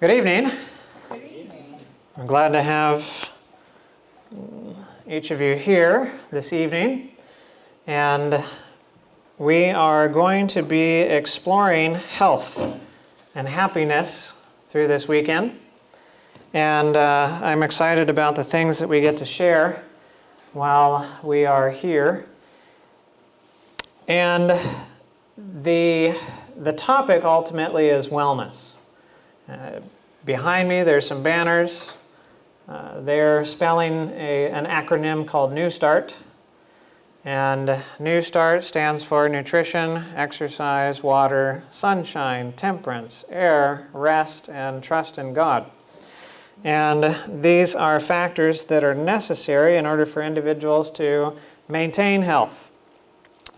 Good evening. Good evening. I'm glad to have each of you here this evening. And we are going to be exploring health and happiness through this weekend. And I'm excited about the things that we get to share while we are here. And the topic ultimately is wellness. Behind me there's some banners. They're spelling an acronym called New Start. And New Start stands for nutrition, exercise, water, sunshine, temperance, air, rest, and trust in God. And these are factors that are necessary in order for individuals to maintain health.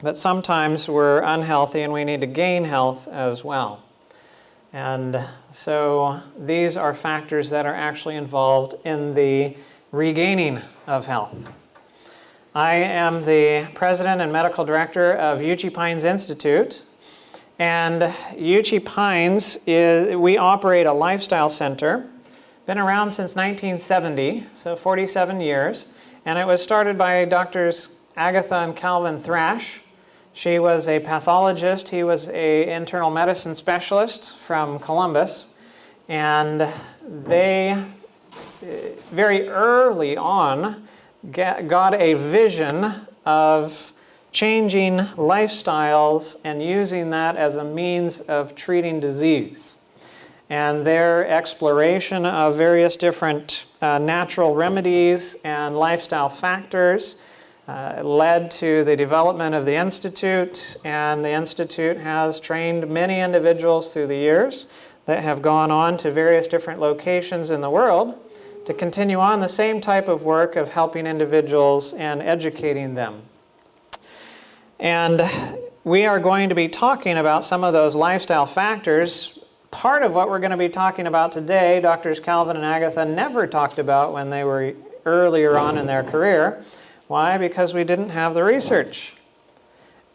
But sometimes we're unhealthy and we need to gain health as well. And so these are factors that are actually involved in the regaining of health. I am the president and medical director of Agouti Pines Institute. And Agouti Pines, we operate a lifestyle center. Been around since 1970, so 47 years. And it was started by Drs. Agatha and Calvin Thrash. She was a pathologist. He was an internal medicine specialist from Columbus. And they, very early on, got a vision of changing lifestyles and using that as a means of treating disease. And their exploration of various different natural remedies and lifestyle factors led to the development of the Institute, and the Institute has trained many individuals through the years that have gone on to various different locations in the world to continue on the same type of work of helping individuals and educating them. And we are going to be talking about some of those lifestyle factors. Part of what we're going to be talking about today, Drs. Calvin and Agatha never talked about when they were earlier on in their career. Why? Because we didn't have the research.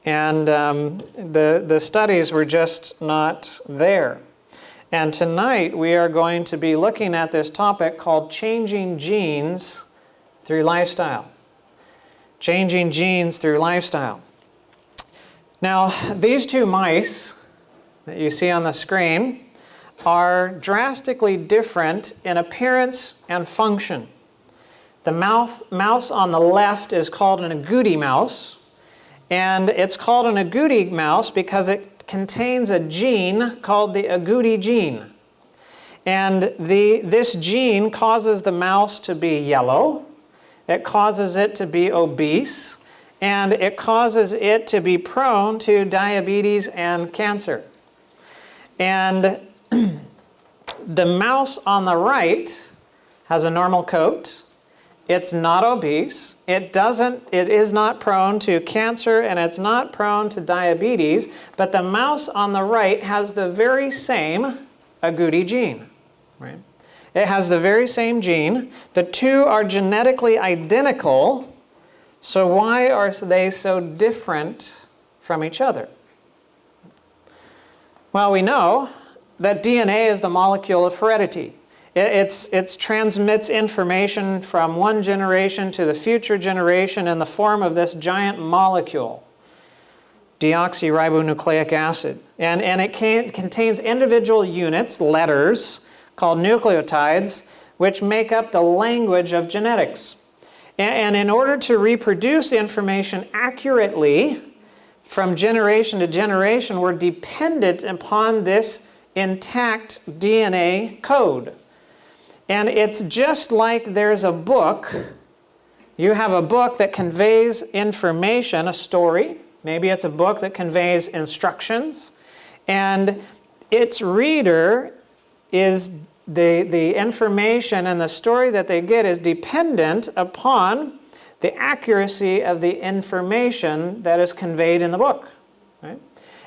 And the studies were just not there. And tonight we are going to be looking at this topic called changing genes through lifestyle. Changing genes through lifestyle. Now, these two mice that you see on the screen are drastically different in appearance and function. The mouse on the left is called an Agouti mouse, and it's called an Agouti mouse because it contains a gene called the Agouti gene. And this gene causes the mouse to be yellow, it causes it to be obese, and it causes it to be prone to diabetes and cancer. And the mouse on the right has a normal coat. It's not obese, it is not prone to cancer, and it's not prone to diabetes, but the mouse on the right has the very same Agouti gene, right? It has the very same gene. The two are genetically identical, so why are they so different from each other? Well, we know that DNA is the molecule of heredity. It transmits information from one generation to the future generation in the form of this giant molecule, deoxyribonucleic acid. And it contains individual units, letters, called nucleotides, which make up the language of genetics. And in order to reproduce information accurately from generation to generation, we're dependent upon this intact DNA code. And it's just like there's a book. You have a book that conveys information, a story. Maybe it's a book that conveys instructions. And its reader is the information and the story that they get is dependent upon the accuracy of the information that is conveyed in the book. Right?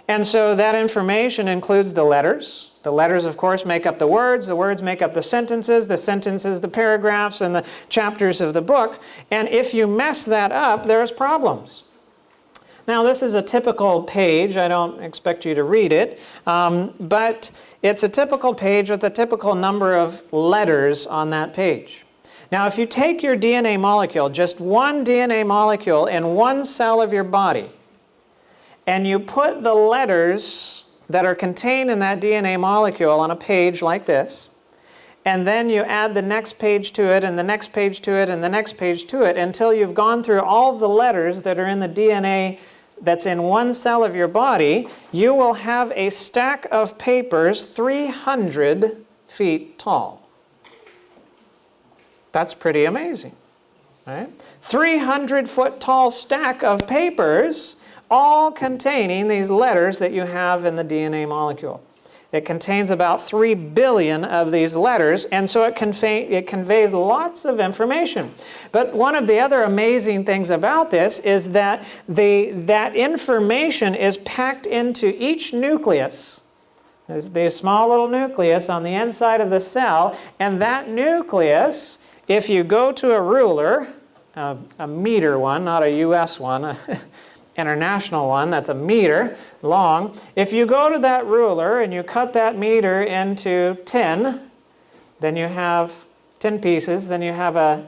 And so that information includes the letters. The letters, of course, make up the words make up the sentences, the paragraphs, and the chapters of the book. And if you mess that up, there's problems. Now, this is a typical page. I don't expect you to read it, but it's a typical page with a typical number of letters on that page. Now, if you take your DNA molecule, just one DNA molecule in one cell of your body, and you put the letters that are contained in that DNA molecule on a page like this, and then you add the next page to it, and the next page to it, and the next page to it, until you've gone through all of the letters that are in the DNA that's in one cell of your body, you will have a stack of papers 300 feet tall. That's pretty amazing, right? 300-foot tall stack of papers, all containing these letters that you have in the DNA molecule. It contains about 3 billion of these letters, and so it conveys lots of information. But one of the other amazing things about this is that that information is packed into each nucleus. There's the small little nucleus on the inside of the cell, and that nucleus, if you go to a ruler, a meter one, not a US one, international one that's a meter long. If you go to that ruler and you cut that meter into 10, then you have 10 pieces, then you have a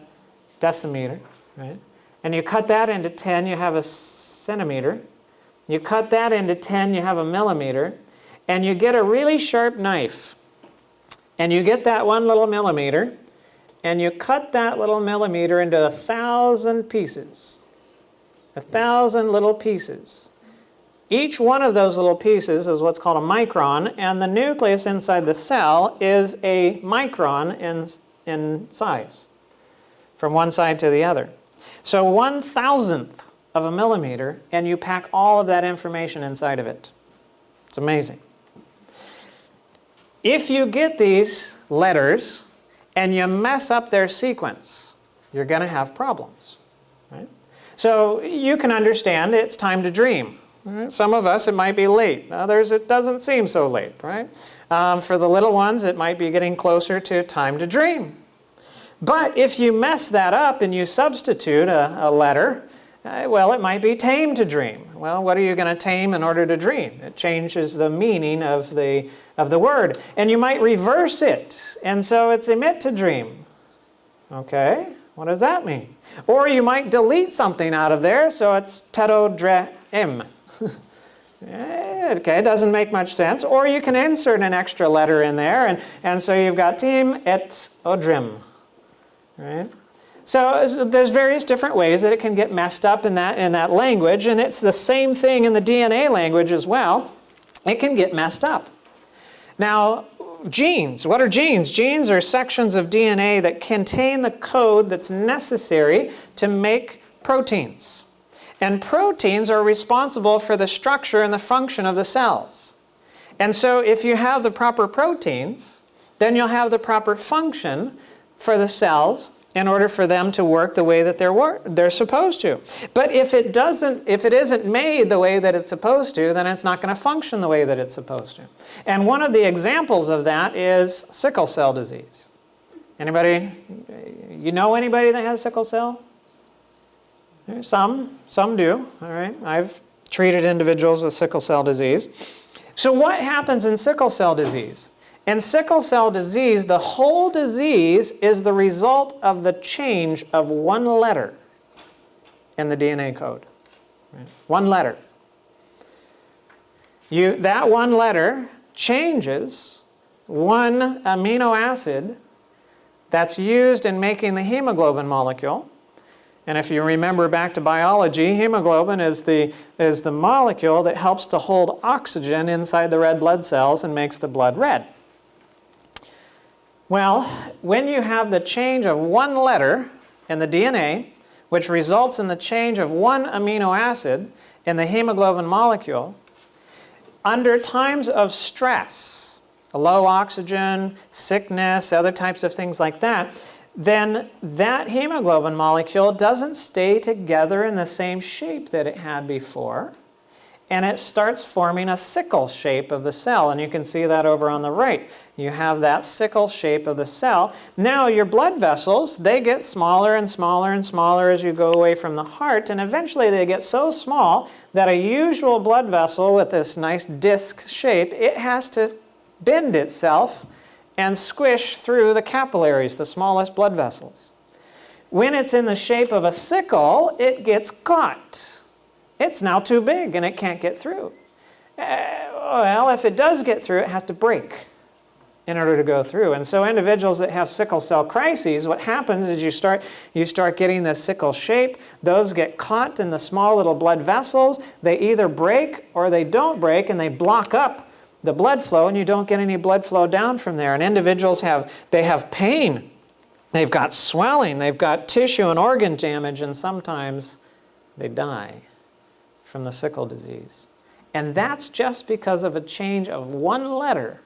decimeter, right? And you cut that into 10, you have a centimeter. You cut that into 10, you have a millimeter. And you get a really sharp knife, and you get that one little millimeter, and you cut that little millimeter into 1,000 pieces. 1,000 little pieces. Each one of those little pieces is what's called a micron, and the nucleus inside the cell is a micron in size, from one side to the other. So 1,000th of a millimeter, and you pack all of that information inside of it. It's amazing. If you get these letters and you mess up their sequence, you're going to have problems, right? So you can understand it's time to dream. Right? Some of us, it might be late. Others, it doesn't seem so late, right? For the little ones, it might be getting closer to time to dream. But if you mess that up and you substitute a letter, well, it might be tame to dream. Well, what are you going to tame in order to dream? It changes the meaning of the word. And you might reverse it, and so it's emit to dream. Okay? What does that mean? Or you might delete something out of there, so it's terodrem. Okay, it doesn't make much sense. Or you can insert an extra letter in there, and so you've got tim et odrim. Right? So there's various different ways that it can get messed up in that language, and it's the same thing in the DNA language as well. It can get messed up. Now, genes. What are genes? Genes are sections of DNA that contain the code that's necessary to make proteins. And proteins are responsible for the structure and the function of the cells. And so if you have the proper proteins, then you'll have the proper function for the cells in order for them to work the way that they're supposed to. But if it isn't made the way that it's supposed to, then it's not going to function the way that it's supposed to. And one of the examples of that is sickle cell disease. Anybody, you know anybody that has sickle cell? Some do, all right? I've treated individuals with sickle cell disease. So what happens in sickle cell disease? In sickle cell disease, the whole disease is the result of the change of one letter in the DNA code. Right? One letter. That one letter changes one amino acid that's used in making the hemoglobin molecule. And if you remember back to biology, hemoglobin is the molecule that helps to hold oxygen inside the red blood cells and makes the blood red. Well, when you have the change of one letter in the DNA, which results in the change of one amino acid in the hemoglobin molecule, under times of stress, low oxygen, sickness, other types of things like that, then that hemoglobin molecule doesn't stay together in the same shape that it had before. and it starts forming a sickle shape of the cell. And you can see that over on the right. You have that sickle shape of the cell. Now your blood vessels, they get smaller and smaller and smaller as you go away from the heart, and eventually they get so small that a usual blood vessel with this nice disc shape, it has to bend itself and squish through the capillaries, the smallest blood vessels. When it's in the shape of a sickle, it gets caught. It's now too big and it can't get through. Well, if it does get through, it has to break in order to go through. And so individuals that have sickle cell crises, what happens is you start getting this sickle shape. Those get caught in the small little blood vessels. They either break or they don't break, and they block up the blood flow, and you don't get any blood flow down from there. And individuals have pain. They've got swelling. They've got tissue and organ damage, and sometimes they die from the sickle disease. And that's just because of a change of one letter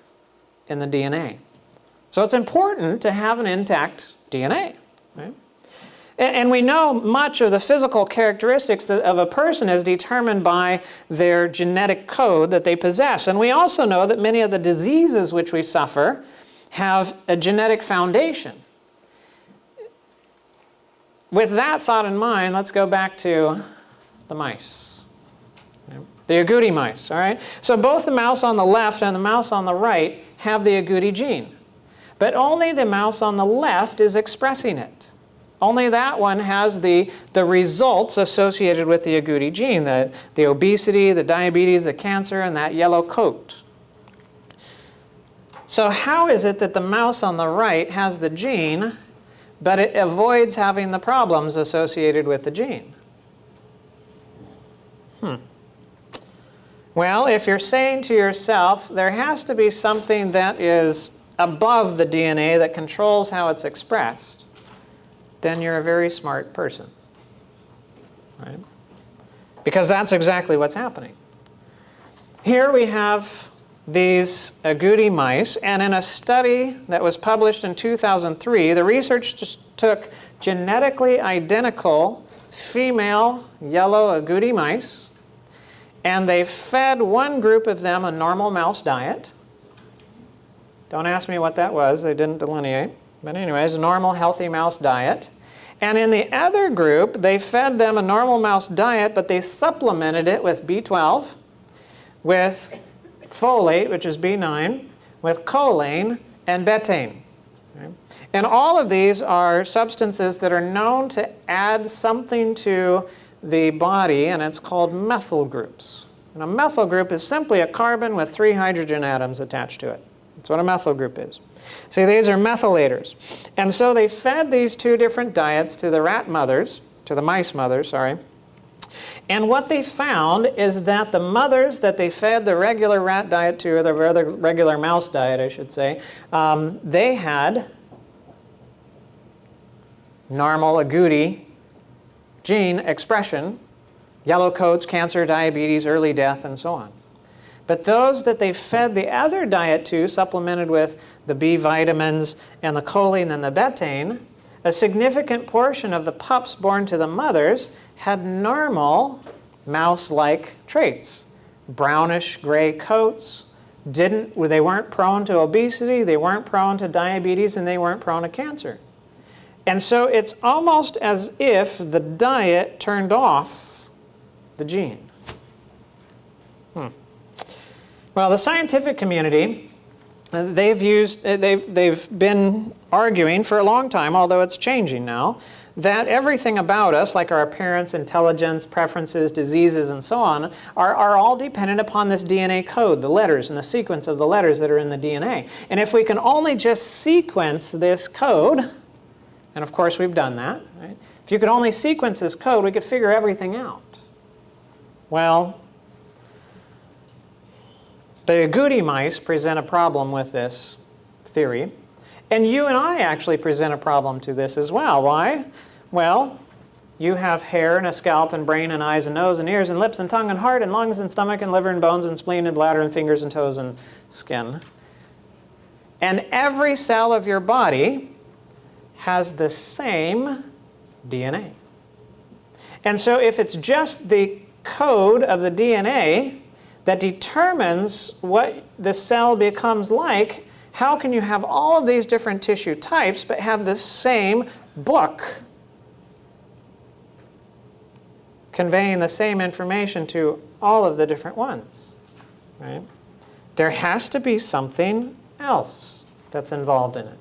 in the DNA. So it's important to have an intact DNA, right? And we know much of the physical characteristics of a person is determined by their genetic code that they possess. And we also know that many of the diseases which we suffer have a genetic foundation. With that thought in mind, let's go back to the mice. The agouti mice, all right? So both the mouse on the left and the mouse on the right have the agouti gene. But only the mouse on the left is expressing it. Only that one has the results associated with the agouti gene, the obesity, the diabetes, the cancer, and that yellow coat. So how is it that the mouse on the right has the gene, but it avoids having the problems associated with the gene? Well, if you're saying to yourself, there has to be something that is above the DNA that controls how it's expressed, then you're a very smart person, right? Because that's exactly what's happening. Here we have these agouti mice, and in a study that was published in 2003, the research just took genetically identical female yellow agouti mice, and they fed one group of them a normal mouse diet. Don't ask me what that was, they didn't delineate. But anyways, a normal healthy mouse diet. And in the other group, they fed them a normal mouse diet, but they supplemented it with B12, with folate, which is B9, with choline and betaine. Okay? And all of these are substances that are known to add something to the body, and it's called methyl groups. And a methyl group is simply a carbon with 3 hydrogen atoms attached to it. That's what a methyl group is. See, these are methylators. And so they fed these two different diets to the mice mothers, sorry. And what they found is that the mothers that they fed the regular rat diet to, or the regular mouse diet, I should say, they had normal agouti gene expression, yellow coats, cancer, diabetes, early death, and so on. But those that they fed the other diet to, supplemented with the B vitamins and the choline and the betaine, a significant portion of the pups born to the mothers had normal mouse-like traits. Brownish gray coats, they weren't prone to obesity, they weren't prone to diabetes, and they weren't prone to cancer. And so it's almost as if the diet turned off the gene. Well, the scientific community, they've been arguing for a long time, although it's changing now, that everything about us, like our appearance, intelligence, preferences, diseases, and so on, are all dependent upon this DNA code, the letters and the sequence of the letters that are in the DNA. And if we can only just sequence this code, and of course we've done that, right? If you could only sequence this code, we could figure everything out. Well, the agouti mice present a problem with this theory. And you and I actually present a problem to this as well. Why? Well, you have hair and a scalp and brain and eyes and nose and ears and lips and tongue and heart and lungs and stomach and liver and bones and spleen and bladder and fingers and toes and skin. And every cell of your body has the same DNA. And so if it's just the code of the DNA that determines what the cell becomes like, how can you have all of these different tissue types but have the same book conveying the same information to all of the different ones, right? There has to be something else that's involved in it.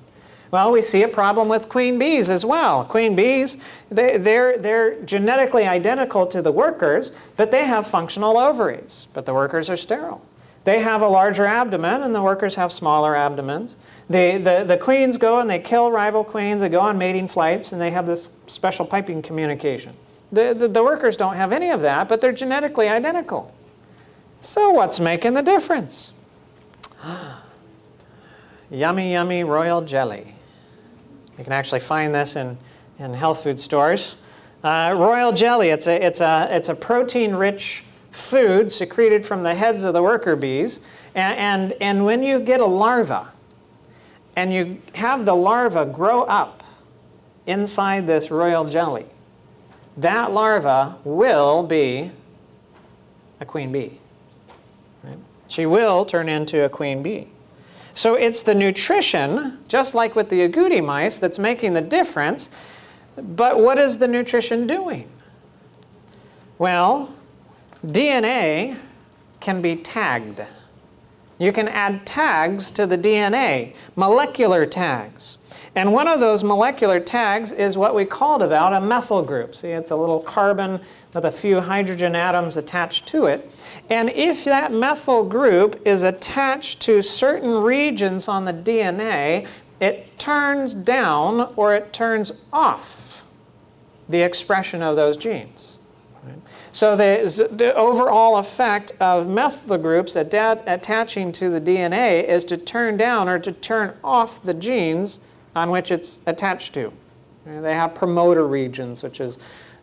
Well, we see a problem with queen bees as well. Queen bees, they're genetically identical to the workers, but they have functional ovaries, but the workers are sterile. They have a larger abdomen, and the workers have smaller abdomens. The queens go and they kill rival queens. They go on mating flights, and they have this special piping communication. The workers don't have any of that, but they're genetically identical. So what's making the difference? Yummy, yummy royal jelly. You can actually find this in health food stores. Royal jelly, it's a protein-rich food secreted from the heads of the worker bees. And when you get a larva, and you have the larva grow up inside this royal jelly, that larva will be a queen bee. Right? She will turn into a queen bee. So it's the nutrition, just like with the agouti mice, that's making the difference. But what is the nutrition doing? Well, DNA can be tagged. You can add tags to the DNA, molecular tags. And one of those molecular tags is what we called about a methyl group. See, it's a little carbon with a few hydrogen atoms attached to it. And if that methyl group is attached to certain regions on the DNA, it turns down or it turns off the expression of those genes. So the overall effect of methyl groups attaching to the DNA is to turn down or to turn off the genes on which it's attached to. They have promoter regions, which is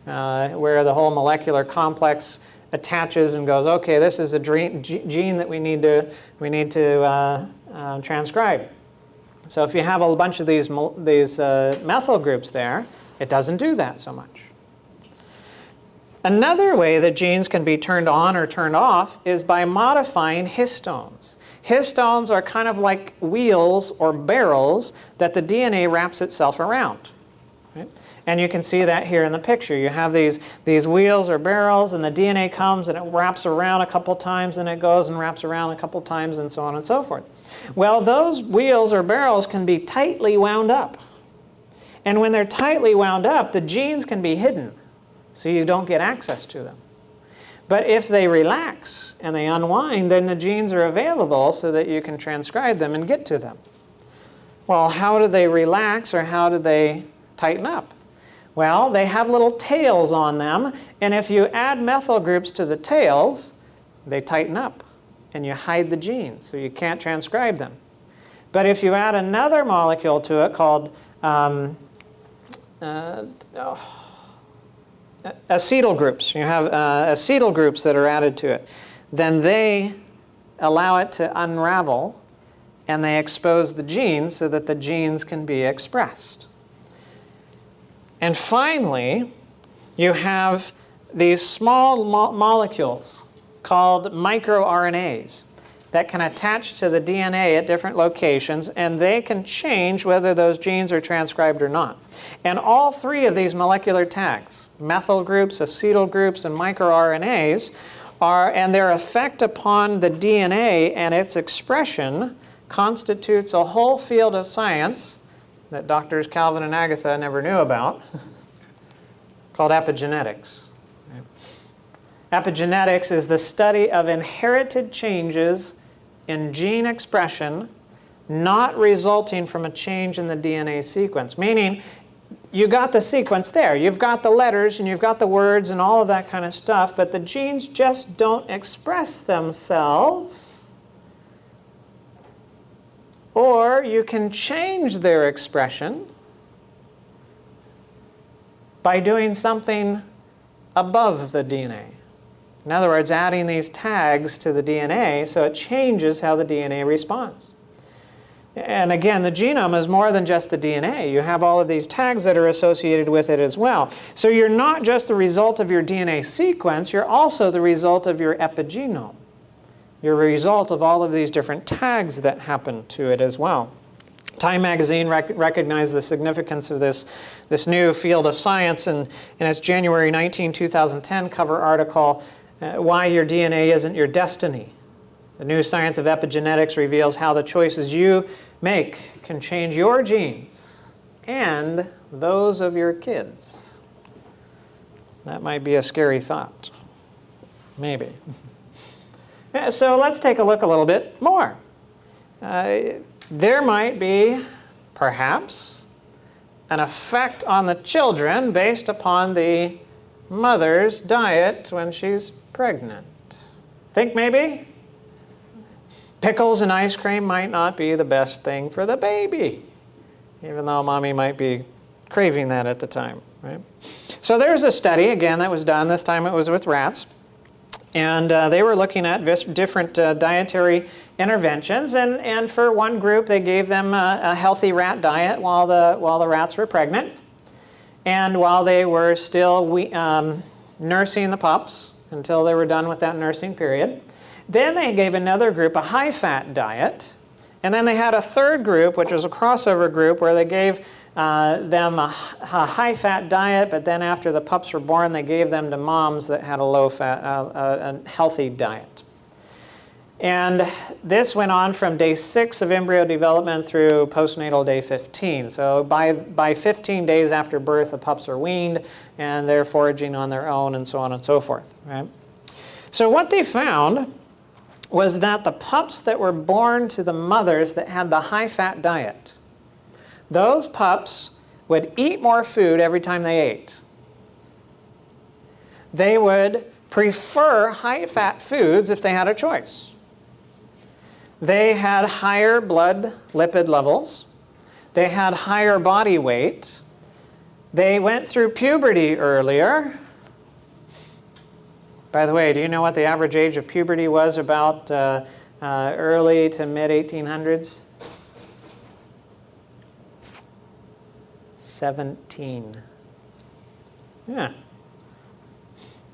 where the whole molecular complex attaches and goes, okay, this is a gene that we need to transcribe. So if you have a bunch of these methyl groups there, it doesn't do that so much. Another way that genes can be turned on or turned off is by modifying histones. Histones are kind of like wheels or barrels that the DNA wraps itself around. Right? And you can see that here in the picture. You have these wheels or barrels, and the DNA comes and it wraps around a couple times, and it goes and wraps around a couple times, and so on and so forth. Well, those wheels or barrels can be tightly wound up. And when they're tightly wound up, the genes can be hidden, so you don't get access to them. But if they relax and they unwind, then the genes are available so that you can transcribe them and get to them. Well, how do they relax or how do they tighten up? Well, they have little tails on them, and if you add methyl groups to the tails, they tighten up, and you hide the genes, so you can't transcribe them. But if you add another molecule to it called acetyl groups, you have acetyl groups that are added to it, then they allow it to unravel and they expose the genes so that the genes can be expressed. And finally, you have these small molecules called microRNAs that can attach to the DNA at different locations, and they can change whether those genes are transcribed or not. And all three of these molecular tags, methyl groups, acetyl groups, and microRNAs, and their effect upon the DNA and its expression constitutes a whole field of science that Drs. Calvin and Agatha never knew about, called epigenetics. Epigenetics is the study of inherited changes in gene expression not resulting from a change in the DNA sequence. Meaning, you got the sequence there. You've got the letters and you've got the words and all of that kind of stuff, but the genes just don't express themselves. Or you can change their expression by doing something above the DNA. In other words, adding these tags to the DNA so it changes how the DNA responds. And again, the genome is more than just the DNA. You have all of these tags that are associated with it as well. So you're not just the result of your DNA sequence, you're also the result of your epigenome. You're a result of all of these different tags that happen to it as well. Time magazine recognized the significance of this new field of science in its January 19, 2010 cover article, Why Your DNA Isn't Your Destiny. The new science of epigenetics reveals how the choices you make can change your genes and those of your kids. That might be a scary thought. Maybe. So let's take a look a little bit more. There might be, perhaps, an effect on the children based upon the mother's diet when she's pregnant. Think maybe? Pickles and ice cream might not be the best thing for the baby, even though mommy might be craving that at the time, right? So there's a study, again, that was done. This time it was with rats. And they were looking at different dietary interventions. And for one group, they gave them a healthy rat diet while the rats were pregnant. And while they were still nursing the pups until they were done with that nursing period. Then they gave another group a high-fat diet. And then they had a third group, which was a crossover group, where they gave them a high-fat diet, but then after the pups were born, they gave them to moms that had a low-fat, a healthy diet. And this went on from day 6 of embryo development through postnatal day 15. So by 15 days after birth, the pups are weaned, and they're foraging on their own, and so on and so forth. Right? So what they found was that the pups that were born to the mothers that had the high-fat diet, those pups would eat more food every time they ate. They would prefer high-fat foods if they had a choice. They had higher blood lipid levels. They had higher body weight. They went through puberty earlier. By the way, do you know what the average age of puberty was about early to mid-1800s? 17. Yeah.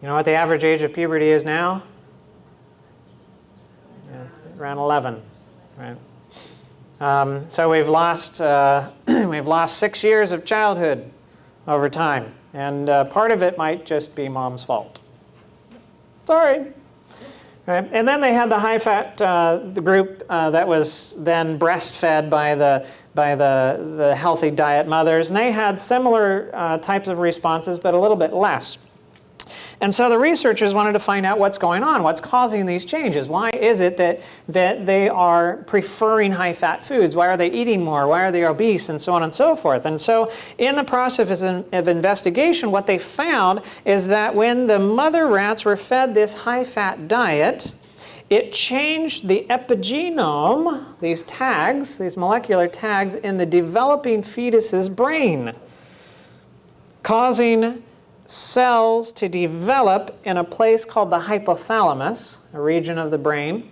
You know what the average age of puberty is now? Yeah, around 11. Right. So we've lost 6 years of childhood over time, and part of it might just be mom's fault. Sorry. Right. And then they had the high-fat the group that was then breastfed by the healthy diet mothers, and they had similar types of responses, but a little bit less. And so the researchers wanted to find out what's going on, what's causing these changes. Why is it that they are preferring high-fat foods? Why are they eating more? Why are they obese? And so on and so forth. And so in the process of investigation, what they found is that when the mother rats were fed this high-fat diet, it changed the epigenome, these tags, these molecular tags, in the developing fetus's brain, causing cells to develop in a place called the hypothalamus, a region of the brain,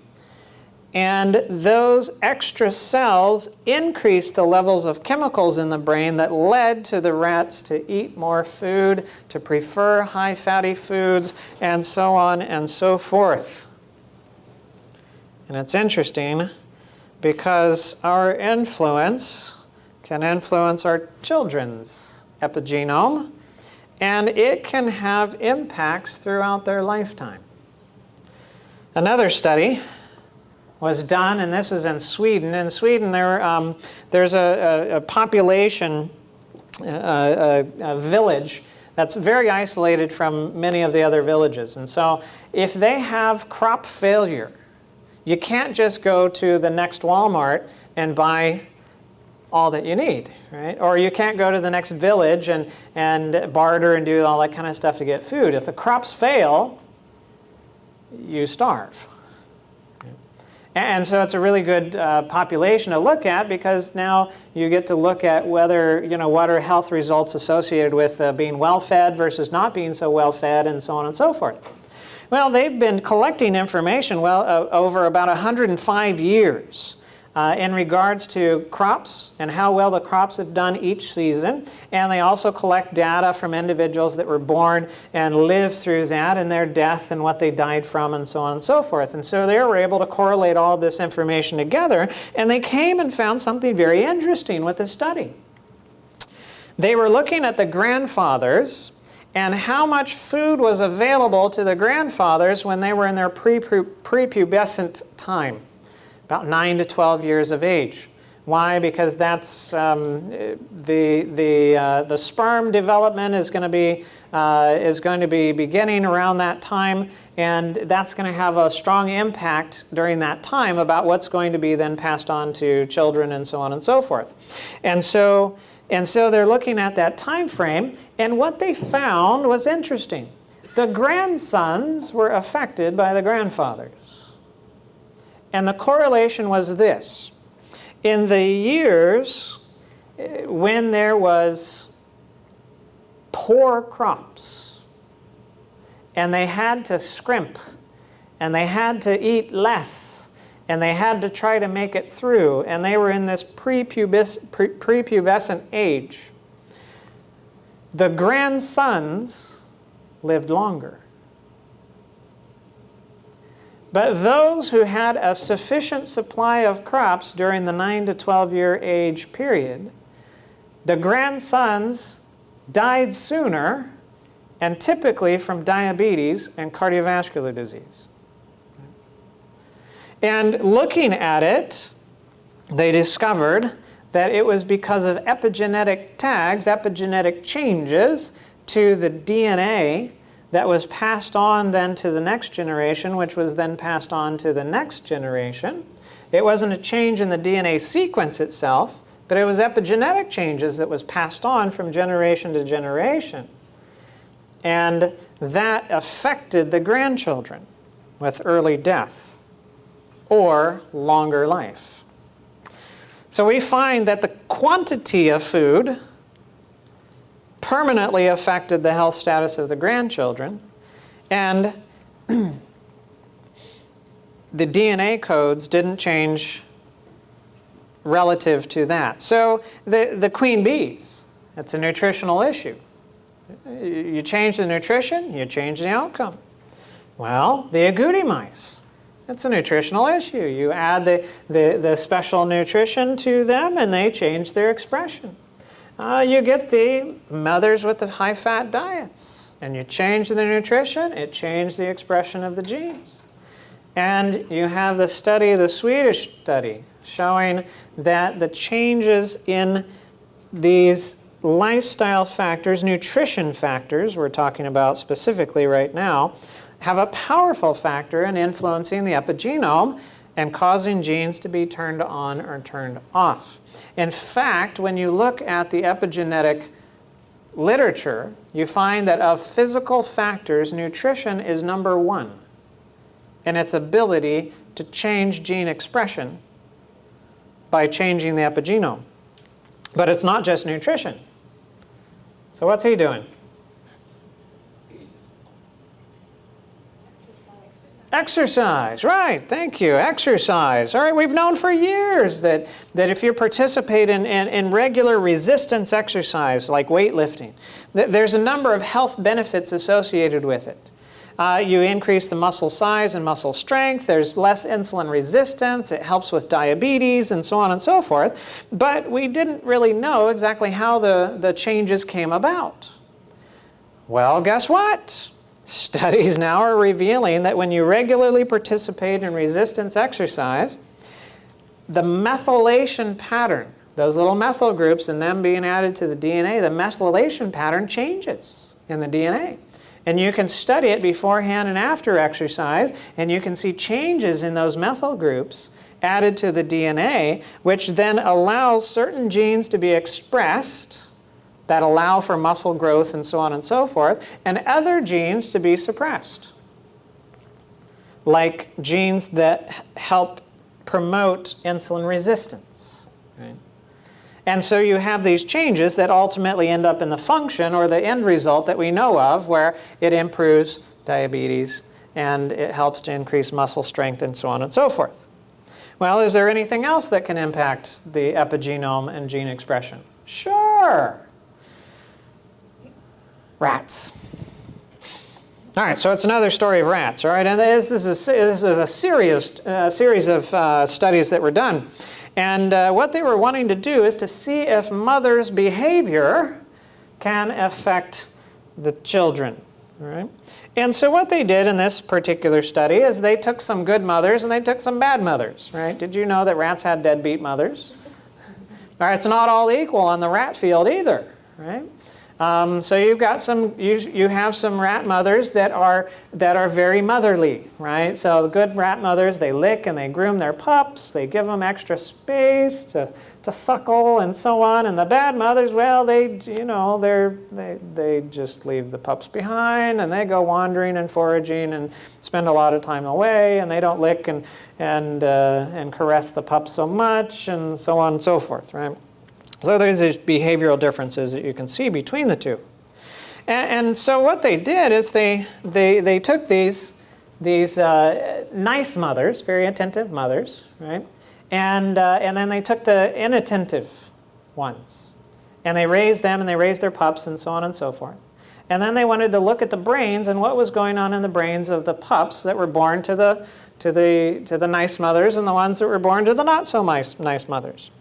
and those extra cells increased the levels of chemicals in the brain that led to the rats to eat more food, to prefer high fatty foods, and so on and so forth. And it's interesting because our influence can influence our children's epigenome, and it can have impacts throughout their lifetime. Another study was done, and this was in Sweden. In Sweden, there's a population, a village that's very isolated from many of the other villages. And so if they have crop failure, you can't just go to the next Walmart and buy all that you need, right? Or you can't go to the next village and barter and do all that kind of stuff to get food. If the crops fail, you starve. And so it's a really good population to look at, because now you get to look at whether, what are health results associated with being well-fed versus not being so well-fed, and so on and so forth. Well, they've been collecting information over about 105 years in regards to crops and how well the crops have done each season. And they also collect data from individuals that were born and lived through that and their death and what they died from and so on and so forth. And so they were able to correlate all this information together, and they came and found something very interesting with the study. They were looking at the grandfathers and how much food was available to the grandfathers when they were in their prepubescent time, about 9 to 12 years of age. Why? Because that's the sperm development is going to be beginning around that time, and that's going to have a strong impact during that time about what's going to be then passed on to children and so on and so forth. And so they're looking at that time frame, and what they found was interesting. The grandsons were affected by the grandfathers. And the correlation was this. In the years when there was poor crops, and they had to scrimp, and they had to eat less, and they had to try to make it through, and they were in this prepubescent age, the grandsons lived longer. But those who had a sufficient supply of crops during the 9 to 12 year age period, the grandsons died sooner, and typically from diabetes and cardiovascular disease. And looking at it, they discovered that it was because of epigenetic tags, epigenetic changes to the DNA that was passed on then to the next generation, which was then passed on to the next generation. It wasn't a change in the DNA sequence itself, but it was epigenetic changes that was passed on from generation to generation. And that affected the grandchildren with early death or longer life. So we find that the quantity of food permanently affected the health status of the grandchildren, and the DNA codes didn't change relative to that. So the queen bees, that's a nutritional issue. You change the nutrition, you change the outcome. Well, the agouti mice, that's a nutritional issue. You add the special nutrition to them and they change their expression. You get the mothers with the high-fat diets, and you change the nutrition, it changed the expression of the genes. And you have the study, the Swedish study, showing that the changes in these lifestyle factors, nutrition factors, we're talking about specifically right now, have a powerful factor in influencing the epigenome and causing genes to be turned on or turned off. In fact, when you look at the epigenetic literature, you find that of physical factors, nutrition is number one in its ability to change gene expression by changing the epigenome. But it's not just nutrition. So what's he doing? Exercise, right, thank you, exercise. All right, we've known for years that if you participate in regular resistance exercise, like weightlifting, there's a number of health benefits associated with it. You increase the muscle size and muscle strength, there's less insulin resistance, it helps with diabetes, and so on and so forth. But we didn't really know exactly how the changes came about. Well, guess what? Studies now are revealing that when you regularly participate in resistance exercise, the methylation pattern, those little methyl groups and them being added to the DNA, the methylation pattern changes in the DNA. And you can study it beforehand and after exercise, and you can see changes in those methyl groups added to the DNA, which then allows certain genes to be expressed that allow for muscle growth and so on and so forth, and other genes to be suppressed, like genes that help promote insulin resistance. Right? And so you have these changes that ultimately end up in the function or the end result that we know of, where it improves diabetes and it helps to increase muscle strength and so on and so forth. Well, is there anything else that can impact the epigenome and gene expression? Sure. Rats. All right, so it's another story of rats, all right? And this is a series of studies that were done. And what they were wanting to do is to see if mothers' behavior can affect the children, all right? And so what they did in this particular study is they took some good mothers and they took some bad mothers, right? Did you know that rats had deadbeat mothers? All right, it's not all equal on the rat field either, right? So you've got you have some rat mothers that are very motherly, right? So the good rat mothers, they lick and they groom their pups, they give them extra space to suckle and so on. And the bad mothers, well, they just leave the pups behind and they go wandering and foraging and spend a lot of time away, and they don't lick and caress the pups so much, and so on and so forth, right? So there's these behavioral differences that you can see between the two. And so what they did is they took these nice mothers, very attentive mothers, right? And then they took the inattentive ones. And they raised them and they raised their pups and so on and so forth. And then they wanted to look at the brains and what was going on in the brains of the pups that were born to the nice mothers and the ones that were born to the not so nice mothers.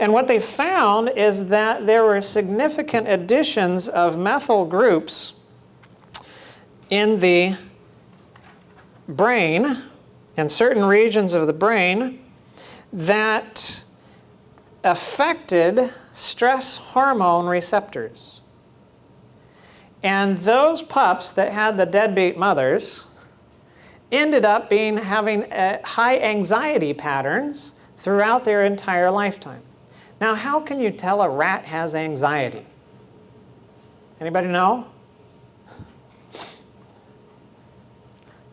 And what they found is that there were significant additions of methyl groups in the brain, in certain regions of the brain, that affected stress hormone receptors. And those pups that had the deadbeat mothers ended up having high anxiety patterns throughout their entire lifetime. Now, how can you tell a rat has anxiety? Anybody know?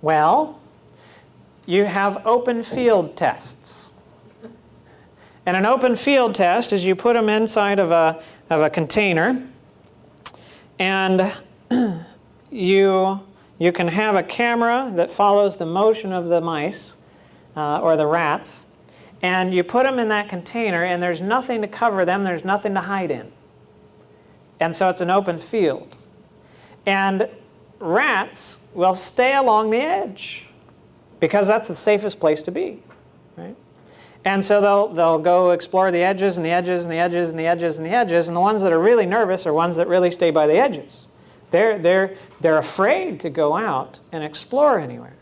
Well, you have open field tests. And an open field test is you put them inside of a container, and you can have a camera that follows the motion of the mice or the rats, and you put them in that container, and there's nothing to cover them, there's nothing to hide in. And so it's an open field. And rats will stay along the edge because that's the safest place to be, right? And so they'll go explore the edges and the edges and the edges and the edges and the edges, and the ones that are really nervous are ones that really stay by the edges. They're afraid to go out and explore anywhere.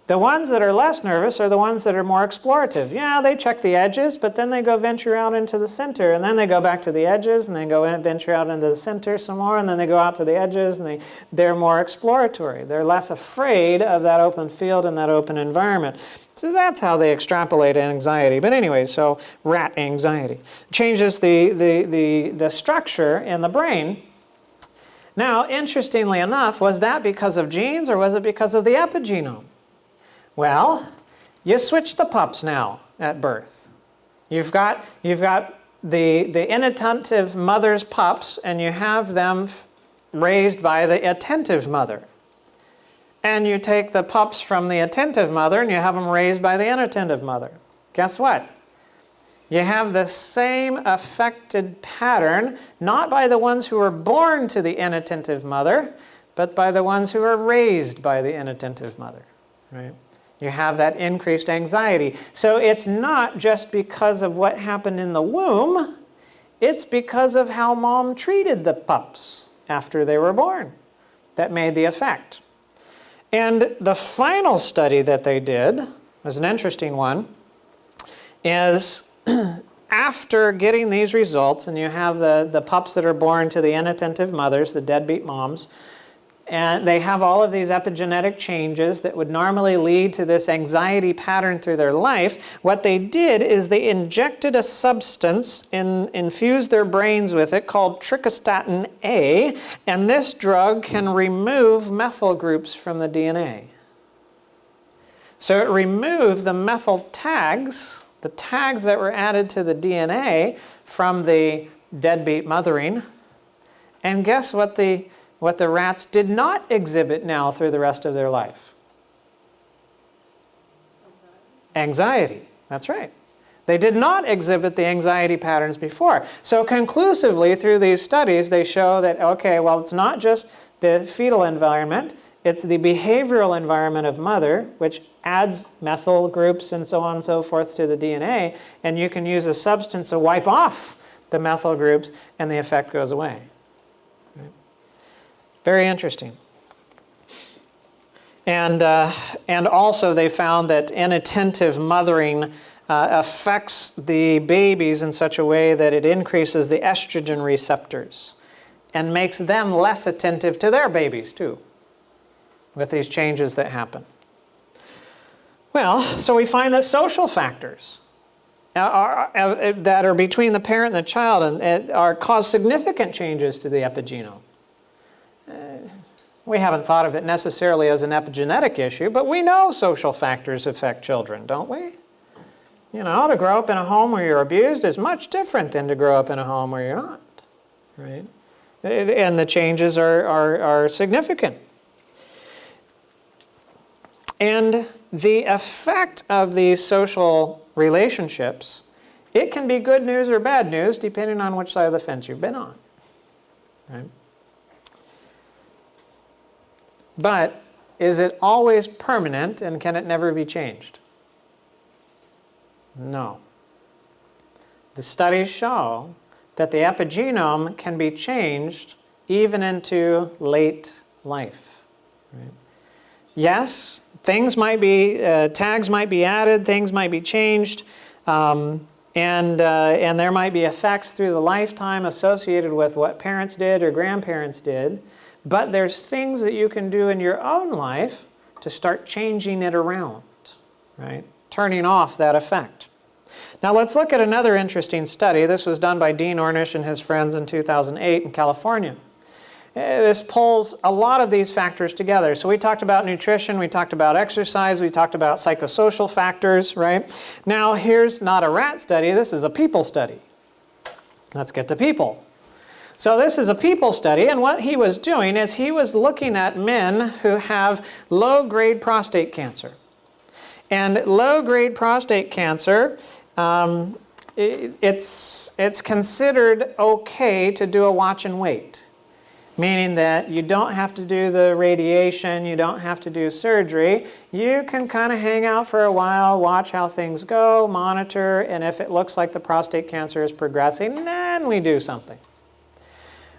The ones that are less nervous are the ones that are more explorative. Yeah, they check the edges, but then they go venture out into the center, and then they go back to the edges, and they go and venture out into the center some more, and then they go out to the edges, and they're more exploratory. They're less afraid of that open field and that open environment. So that's how they extrapolate anxiety. But anyway, so rat anxiety changes the structure in the brain. Now, interestingly enough, was that because of genes or was it because of the epigenome? Well, you switch the pups now at birth. You've got the inattentive mother's pups, and you have them raised by the attentive mother. And you take the pups from the attentive mother and you have them raised by the inattentive mother. Guess what? You have the same affected pattern, not by the ones who were born to the inattentive mother, but by the ones who are raised by the inattentive mother, right? You have that increased anxiety. So it's not just because of what happened in the womb, it's because of how mom treated the pups after they were born that made the effect. And the final study that they did was an interesting one, is after getting these results, and you have the pups that are born to the inattentive mothers, the deadbeat moms, and they have all of these epigenetic changes that would normally lead to this anxiety pattern through their life. What they did is they injected a substance, infused their brains with it, called trichostatin A, and this drug can remove methyl groups from the DNA. So it removed the methyl tags, the tags that were added to the DNA from the deadbeat mothering, and guess what the rats did not exhibit now through the rest of their life? Anxiety, That's right. They did not exhibit the anxiety patterns before. So conclusively, through these studies, they show that, okay, well, it's not just the fetal environment, it's the behavioral environment of mother, which adds methyl groups and so on and so forth to the DNA, and you can use a substance to wipe off the methyl groups, and the effect goes away. Right? Very interesting. And also they found that inattentive mothering affects the babies in such a way that it increases the estrogen receptors and makes them less attentive to their babies too, with these changes that happen. Well, so we find that social factors that are between the parent and the child and cause significant changes to the epigenome. We haven't thought of it necessarily as an epigenetic issue, but we know social factors affect children, don't we? You know, to grow up in a home where you're abused is much different than to grow up in a home where you're not, right? And the changes are significant. And the effect of these social relationships, it can be good news or bad news depending on which side of the fence you've been on, right? But is it always permanent, and can it never be changed? No. The studies show that the epigenome can be changed even into late life. Right? Yes, things might be, tags might be added, things might be changed, and there might be effects through the lifetime associated with what parents did or grandparents did, but there's things that you can do in your own life to start changing it around, right? Turning off that effect. Now let's look at another interesting study. This was done by Dean Ornish and his friends in 2008 in California. This pulls a lot of these factors together. So we talked about nutrition, we talked about exercise, we talked about psychosocial factors, right? Now here's not a rat study, this is a people study. Let's get to people. So this is a people study, and what he was doing is he was looking at men who have low-grade prostate cancer. And low-grade prostate cancer, it's considered okay to do a watch and wait, meaning that you don't have to do the radiation, you don't have to do surgery. You can kind of hang out for a while, watch how things go, monitor, and if it looks like the prostate cancer is progressing, then we do something.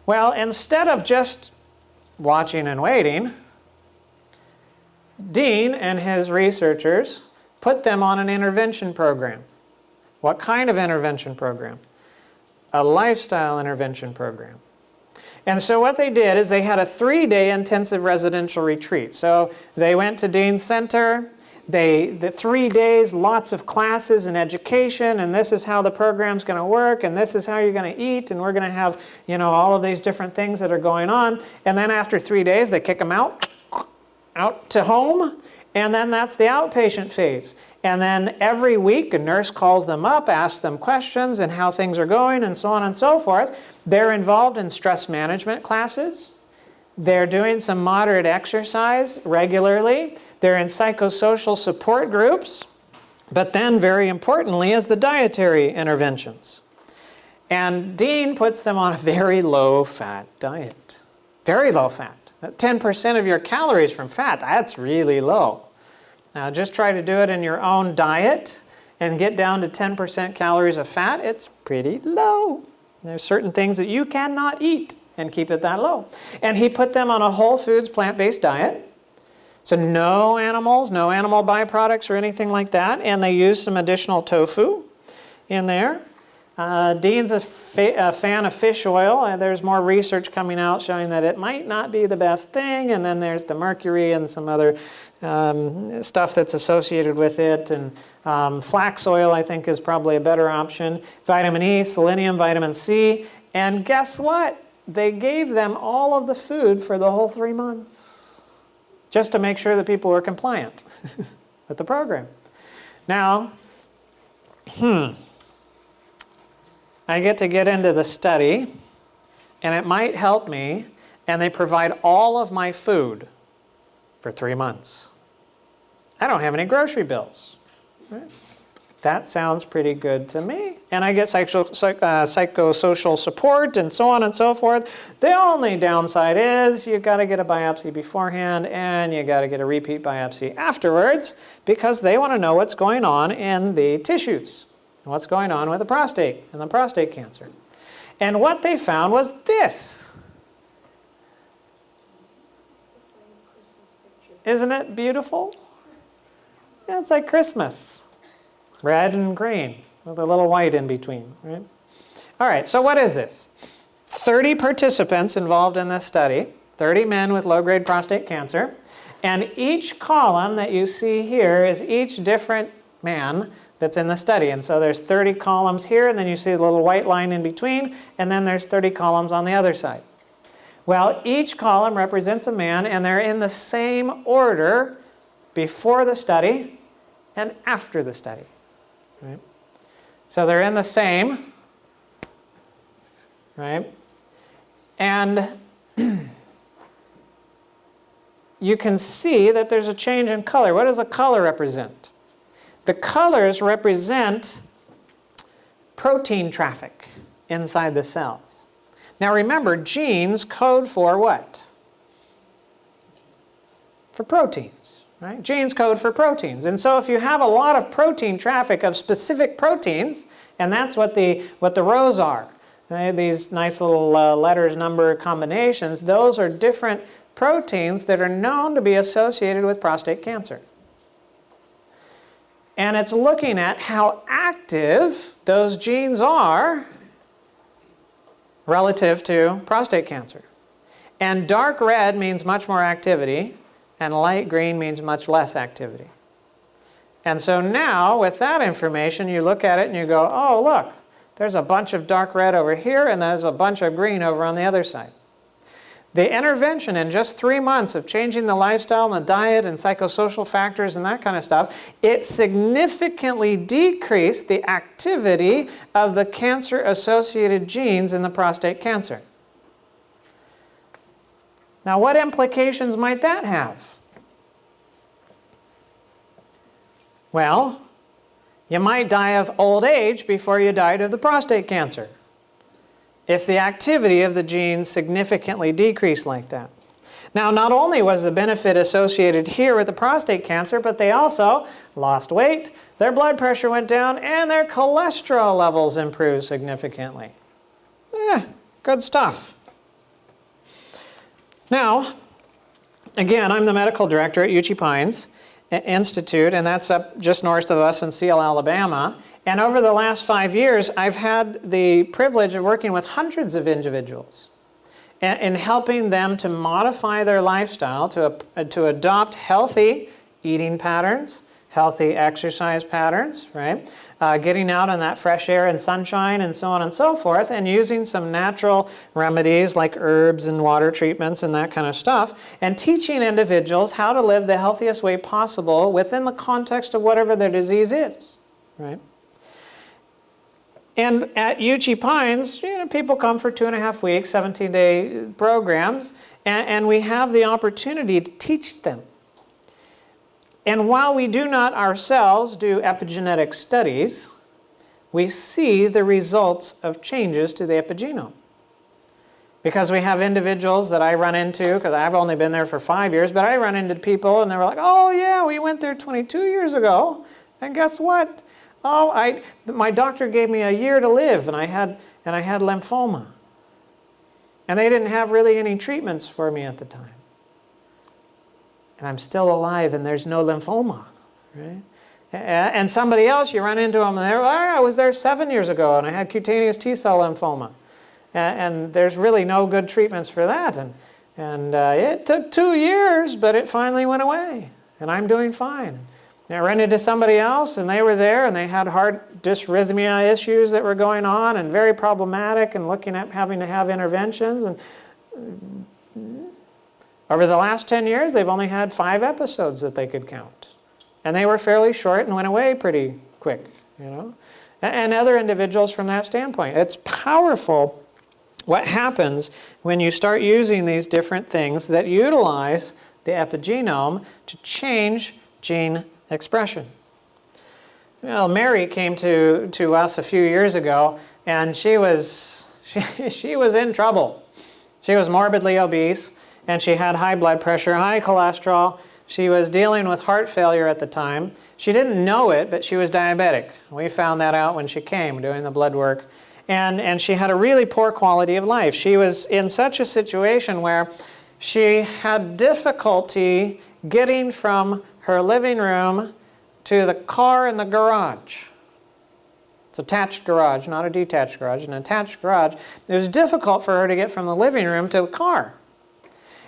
Well, instead of just watching and waiting, Dean and his researchers put them on an intervention program. What kind of intervention program? A lifestyle intervention program. And so what they did is they had a 3-day intensive residential retreat. So they went to Dean's Center. The 3 days, lots of classes and education, and this is how the program's going to work, and this is how you're going to eat, and we're going to have, you know, all of these different things that are going on. And then after 3 days, they kick them out to home, and then that's the outpatient phase. And then every week, a nurse calls them up, asks them questions and how things are going, and so on and so forth. They're involved in stress management classes. They're doing some moderate exercise regularly. They're in psychosocial support groups. But then, very importantly, is the dietary interventions. And Dean puts them on a very low-fat diet. Very low fat. 10% of your calories from fat, that's really low. Now, just try to do it in your own diet and get down to 10% calories of fat. It's pretty low. There's certain things that you cannot eat and keep it that low. And he put them on a whole foods, plant-based diet. So no animals, no animal byproducts or anything like that. And they used some additional tofu in there. Dean's a fan of fish oil, and there's more research coming out showing that it might not be the best thing. And then there's the mercury and some other stuff that's associated with it. And flax oil, I think, is probably a better option. Vitamin E, selenium, vitamin C. And guess what? They gave them all of the food for the whole 3 months, just to make sure that people were compliant with the program. Now, I get to get into the study, and it might help me, and they provide all of my food for 3 months. I don't have any grocery bills. Right? That sounds pretty good to me. And I get psychosocial support and so on and so forth. The only downside is you've got to get a biopsy beforehand and you got to get a repeat biopsy afterwards because they want to know what's going on in the tissues and what's going on with the prostate and the prostate cancer. And what they found was this. Isn't it beautiful? Yeah, it's like Christmas. Red and green, with a little white in between, right? All right, so what is this? 30 participants involved in this study, 30 men with low-grade prostate cancer, and each column that you see here is each different man that's in the study. And so there's 30 columns here, and then you see the little white line in between, and then there's 30 columns on the other side. Well, each column represents a man, and they're in the same order before the study and after the study. Right? So they're in the same, right? And you can see that there's a change in color. What does the color represent? The colors represent protein traffic inside the cells. Now remember, genes code for what? For proteins. Right? Genes code for proteins. And so if you have a lot of protein traffic of specific proteins, and that's what the rows are, right? These nice little letters, number combinations, those are different proteins that are known to be associated with prostate cancer. And it's looking at how active those genes are relative to prostate cancer. And dark red means much more activity, and light green means much less activity. And so now, with that information, you look at it and you go, oh, look, there's a bunch of dark red over here, and there's a bunch of green over on the other side. The intervention in just 3 months of changing the lifestyle and the diet and psychosocial factors and that kind of stuff, it significantly decreased the activity of the cancer-associated genes in the prostate cancer. Now, what implications might that have? Well, you might die of old age before you died of the prostate cancer, if the activity of the genes significantly decreased like that. Now, not only was the benefit associated here with the prostate cancer, but they also lost weight, their blood pressure went down, and their cholesterol levels improved significantly. Good stuff. Now, again, I'm the medical director at Agouti Mice Institute, and that's up just north of us in Sickle, Alabama. And over the last 5 years, I've had the privilege of working with hundreds of individuals and helping them to modify their lifestyle to adopt healthy eating patterns, healthy exercise patterns, right? Getting out in that fresh air and sunshine and so on and so forth, and using some natural remedies like herbs and water treatments and that kind of stuff, and teaching individuals how to live the healthiest way possible within the context of whatever their disease is, right? And at Agouti Mice, people come for 2.5 weeks, 17-day programs, and we have the opportunity to teach them. And while we do not ourselves do epigenetic studies, we see the results of changes to the epigenome. Because we have individuals that I run into, because I've only been there for 5 years, but I run into people and they're like, oh yeah, we went there 22 years ago, and guess what? Oh, my doctor gave me a year to live, and I had lymphoma. And they didn't have really any treatments for me at the time. And I'm still alive, and there's no lymphoma, right? And somebody else, you run into them, and they're like, I was there 7 years ago, and I had cutaneous T-cell lymphoma. And there's really no good treatments for that. And it took 2 years, but it finally went away, and I'm doing fine. And I ran into somebody else, and they were there, and they had heart dysrhythmia issues that were going on, and very problematic, and looking at having to have interventions. And over the last 10 years, they've only had 5 episodes that they could count. And they were fairly short and went away pretty quick, And other individuals from that standpoint. It's powerful what happens when you start using these different things that utilize the epigenome to change gene expression. Well, Mary came to us a few years ago, and she was in trouble. She was morbidly obese, and she had high blood pressure, high cholesterol. She was dealing with heart failure at the time. She didn't know it, but she was diabetic. We found that out when she came doing the blood work. And she had a really poor quality of life. She was in such a situation where she had difficulty getting from her living room to the car in the garage. It's an attached garage, not a detached garage, an attached garage. It was difficult for her to get from the living room to the car.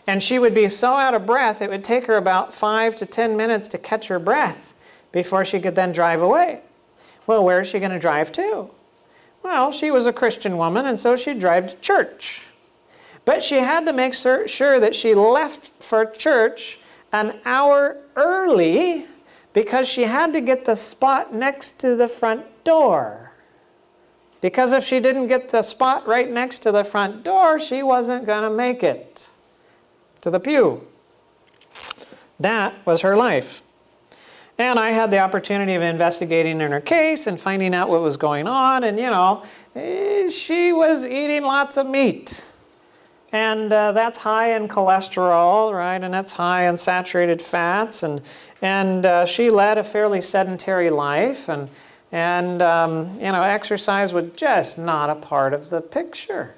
And she would be so out of breath, it would take her about 5 to 10 minutes to catch her breath before she could then drive away. Well, where is she going to drive to? Well, she was a Christian woman, and so she'd drive to church. But she had to make sure that she left for church an hour early because she had to get the spot next to the front door. Because if she didn't get the spot right next to the front door, she wasn't going to make it to the pew. That was her life. And I had the opportunity of investigating in her case and finding out what was going on. And, you know, she was eating lots of meat. And that's high in cholesterol, right? And that's high in saturated fats. And she led a fairly sedentary life. And you know, exercise was just not a part of the picture.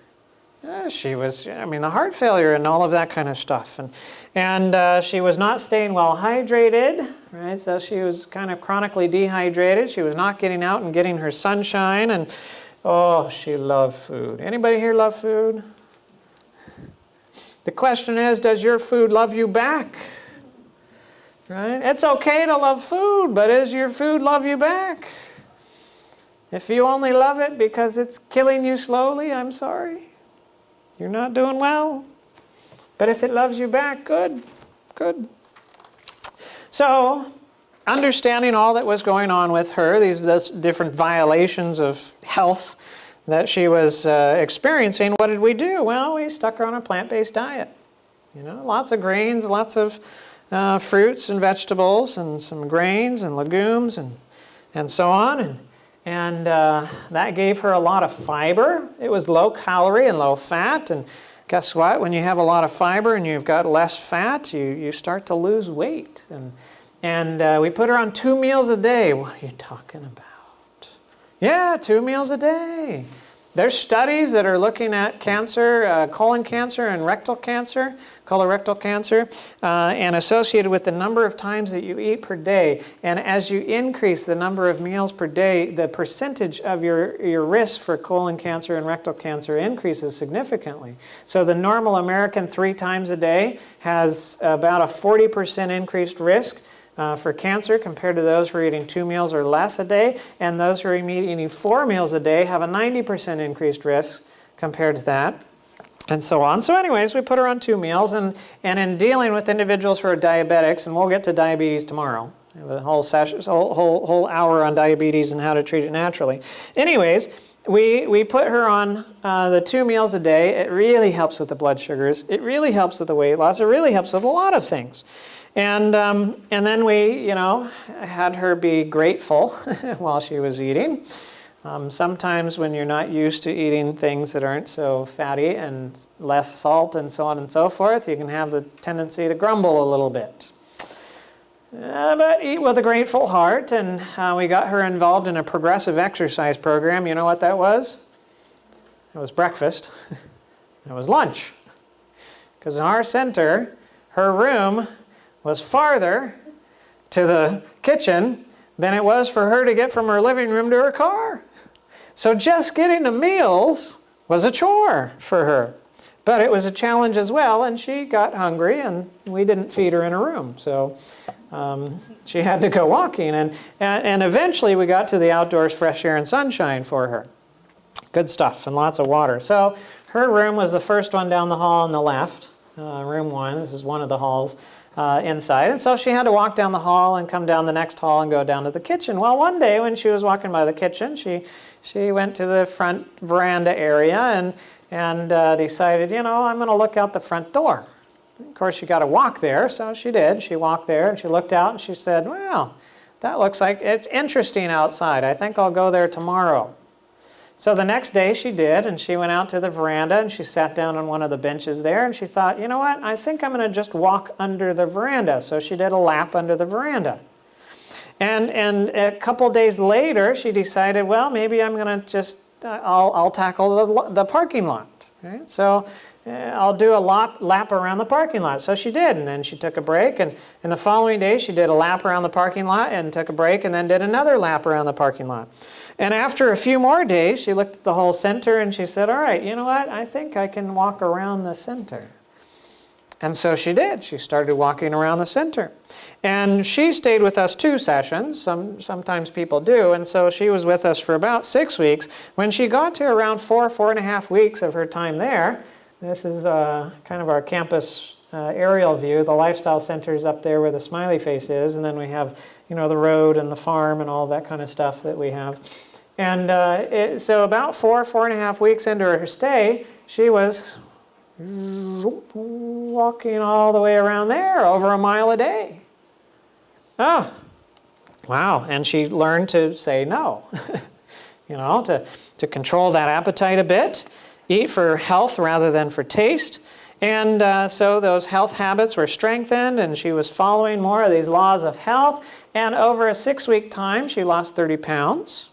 She was, I mean, the heart failure and all of that kind of stuff. And she was not staying well hydrated, right? So she was kind of chronically dehydrated. She was not getting out and getting her sunshine. And, oh, she loved food. Anybody here love food? The question is, does your food love you back? Right? It's okay to love food, but does your food love you back? If you only love it because it's killing you slowly, I'm sorry. You're not doing well. But if it loves you back, good, good. So, understanding all that was going on with her, these different violations of health that she was experiencing, what did we do? Well, we stuck her on a plant-based diet. You know, lots of grains, lots of fruits and vegetables, and some grains and legumes and so on. And that gave her a lot of fiber. It was low calorie and low fat. And guess what? When you have a lot of fiber and you've got less fat, you start to lose weight. And we put her on 2 meals a day. What are you talking about? Yeah, 2 meals a day. There's studies that are looking at cancer, colon cancer and rectal cancer, colorectal cancer, and associated with the number of times that you eat per day. And as you increase the number of meals per day, the percentage of your risk for colon cancer and rectal cancer increases significantly. So the normal American 3 times a day has about a 40% increased risk for cancer compared to those who are eating 2 meals or less a day, and those who are eating 4 meals a day have a 90% increased risk compared to that, and so on. So anyways, we put her on 2 meals, and in dealing with individuals who are diabetics, and we'll get to diabetes tomorrow, we have a whole session, whole hour on diabetes and how to treat it naturally. Anyways, we put her on the 2 meals a day. It really helps with the blood sugars. It really helps with the weight loss. It really helps with a lot of things. And then we, you know, had her be grateful while she was eating. Sometimes when you're not used to eating things that aren't so fatty and less salt and so on and so forth, you can have the tendency to grumble a little bit. But eat with a grateful heart, and we got her involved in a progressive exercise program. You know what that was? It was breakfast. It was lunch. Because in our center, her room was farther to the kitchen than it was for her to get from her living room to her car. So just getting the meals was a chore for her. But it was a challenge as well, and she got hungry, and we didn't feed her in her room. So she had to go walking, and eventually we got to the outdoors fresh air and sunshine for her. Good stuff, and lots of water. So her room was the first one down the hall on the left, room 1. This is one of the halls inside. And so she had to walk down the hall and come down the next hall and go down to the kitchen. Well, one day when she was walking by the kitchen, she went to the front veranda area and decided, you know, I'm going to look out the front door. Of course, you got to walk there, so she did. She walked there and she looked out and she said, well, that looks like it's interesting outside. I think I'll go there tomorrow. So the next day she did, and she went out to the veranda and she sat down on one of the benches there and she thought, you know what, I think I'm going to just walk under the veranda. So she did a lap under the veranda. And a couple days later she decided, well, maybe I'm going to just, I'll tackle the parking lot. Right? So I'll do a lap around the parking lot. So she did, and then she took a break, and the following day she did a lap around the parking lot and took a break and then did another lap around the parking lot. And after a few more days, she looked at the whole center and she said, all right, you know what, I think I can walk around the center. And so she did. She started walking around the center. And she stayed with us 2 sessions. Sometimes people do. And so she was with us for about 6 weeks. When she got to around 4.5 weeks of her time there, this is kind of our campus aerial view. The lifestyle center is up there where the smiley face is. And then we have, you know, the road and the farm and all that kind of stuff that we have. And so about 4.5 weeks into her stay, she was walking all the way around there, over a mile a day. Oh, wow. And she learned to say no, you know, to control that appetite a bit, eat for health rather than for taste. And so those health habits were strengthened, and she was following more of these laws of health. And over a 6-week time, she lost 30 pounds.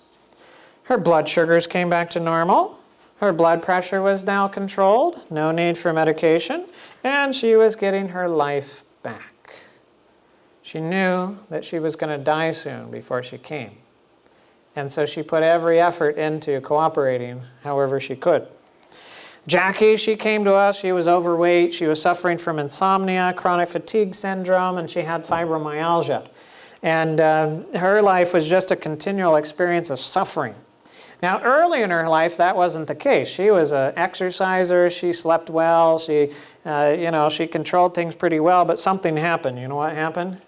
Her blood sugars came back to normal. Her blood pressure was now controlled, no need for medication, and she was getting her life back. She knew that she was going to die soon before she came. And so she put every effort into cooperating however she could. Jackie, she came to us, she was overweight, she was suffering from insomnia, chronic fatigue syndrome, and she had fibromyalgia. And her life was just a continual experience of suffering. Now, early in her life, that wasn't the case. She was an exerciser. She slept well. She, you know, she controlled things pretty well. But something happened. You know what happened?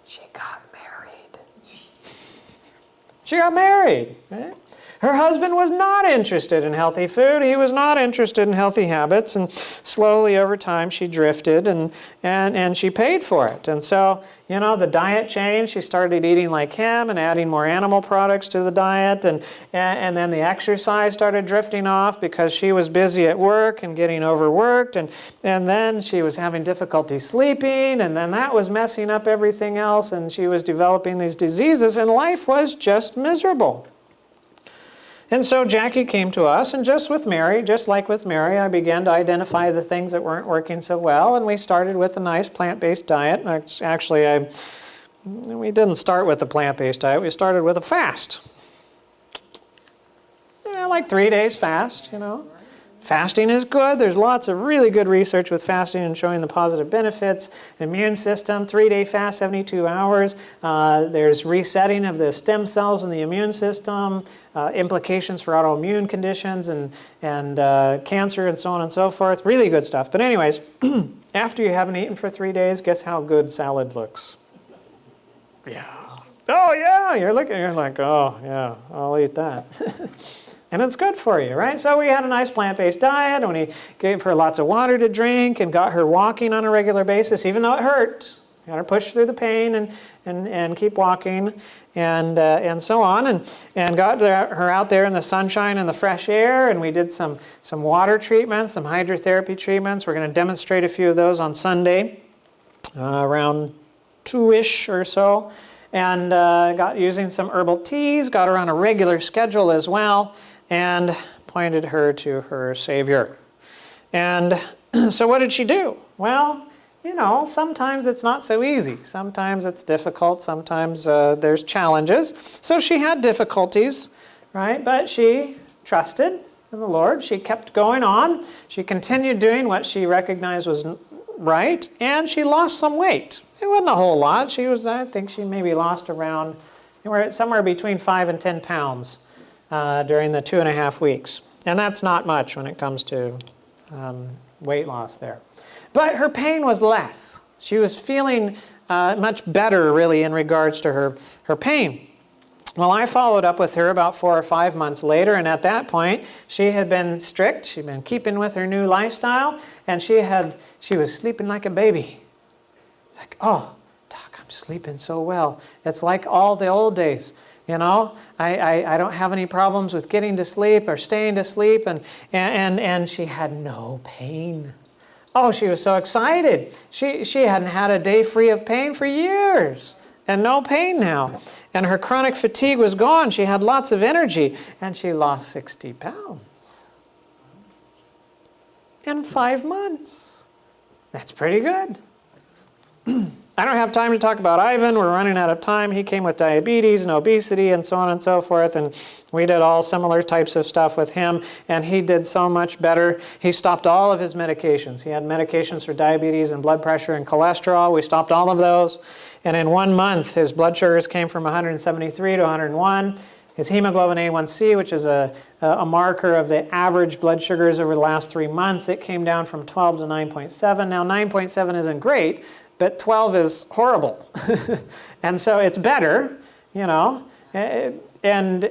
She got married. She got married. Right? Her husband was not interested in healthy food. He was not interested in healthy habits. And slowly over time, she drifted and she paid for it. And so, you know, the diet changed. She started eating like him and adding more animal products to the diet. And then the exercise started drifting off because she was busy at work and getting overworked. And then she was having difficulty sleeping. And then that was messing up everything else. And she was developing these diseases. And life was just miserable. And so Jackie came to us, and just like with Mary, I began to identify the things that weren't working so well, and we started with a nice plant-based diet. Actually, we didn't start with the plant-based diet, we started with a fast. Yeah, like 3 days fast, you know. Fasting is good. There's lots of really good research with fasting and showing the positive benefits. Immune system, 3-day fast, 72 hours. There's resetting of the stem cells in the immune system, implications for autoimmune conditions and cancer and so on and so forth. Really good stuff. But anyways, after you haven't eaten for 3 days, guess how good salad looks? Yeah. Oh yeah, you're like, oh yeah, I'll eat that. And it's good for you, right? So we had a nice plant-based diet, and we gave her lots of water to drink and got her walking on a regular basis, even though it hurt. Got her push through the pain and keep walking and so on, and got her out there in the sunshine and the fresh air, and we did some water treatments, some hydrotherapy treatments. We're going to demonstrate a few of those on Sunday, around 2-ish or so, and got using some herbal teas, got her on a regular schedule as well, and pointed her to her Savior. And so what did she do? Well, you know, sometimes it's not so easy. Sometimes it's difficult. Sometimes there's challenges. So she had difficulties, right? But she trusted in the Lord. She kept going on. She continued doing what she recognized was right, and she lost some weight. It wasn't a whole lot. I think she maybe lost around somewhere between 5 and 10 pounds during the 2.5 weeks. And that's not much when it comes to weight loss there. But her pain was less. She was feeling much better, really, in regards to her pain. Well, I followed up with her about 4 or 5 months later, and at that point, she had been strict. She'd been keeping with her new lifestyle, and she was sleeping like a baby. Like, oh, sleeping so well. It's like all the old days. You know, I don't have any problems with getting to sleep or staying to sleep. And she had no pain. Oh, she was so excited. She hadn't had a day free of pain for years. And no pain now. And her chronic fatigue was gone. She had lots of energy. And she lost 60 pounds. In 5 months. That's pretty good. I don't have time to talk about Ivan. We're running out of time. He came with diabetes and obesity and so on and so forth. And we did all similar types of stuff with him. And he did so much better. He stopped all of his medications. He had medications for diabetes and blood pressure and cholesterol. We stopped all of those. And in 1 month, his blood sugars came from 173 to 101. His hemoglobin A1C, which is a marker of the average blood sugars over the last 3 months, it came down from 12 to 9.7. Now, 9.7 isn't great, but 12 is horrible. And so it's better, you know. And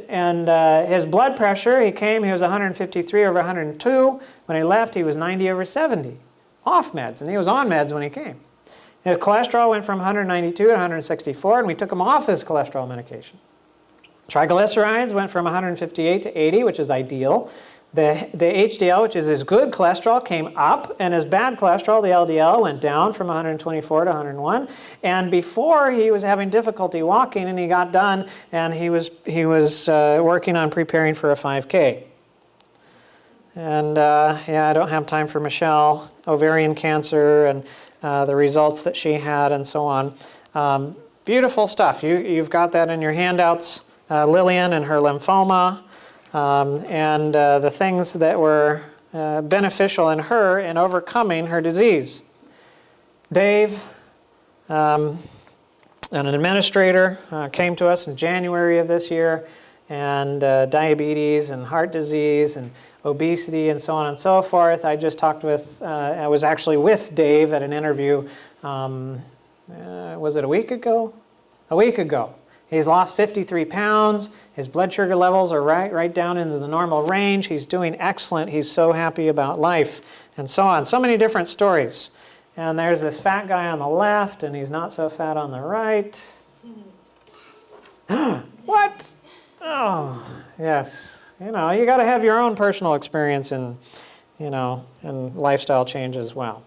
his blood pressure, he was 153 over 102. When he left, he was 90 over 70, off meds. And he was on meds when he came. His cholesterol went from 192 to 164, and we took him off his cholesterol medication. Triglycerides went from 158 to 80, which is ideal. The HDL, which is his good cholesterol, came up, and his bad cholesterol, the LDL, went down from 124 to 101. And before, he was having difficulty walking, and he got done, and he was working on preparing for a 5K. And yeah, I don't have time for Michelle, ovarian cancer, and the results that she had, and so on. Beautiful stuff. You've got that in your handouts. Lillian and her lymphoma, and the things that were beneficial in her in overcoming her disease. Dave, an administrator, came to us in January of this year, and diabetes and heart disease and obesity and so on and so forth. I just talked with, I was actually with Dave at an interview, was it a week ago? A week ago. He's lost 53 pounds. His blood sugar levels are right down into the normal range. He's doing excellent. He's so happy about life, and so on. So many different stories. And there's this fat guy on the left, and he's not so fat on the right. What? Oh, yes. You know, you got to have your own personal experience in, you know, and lifestyle change as well.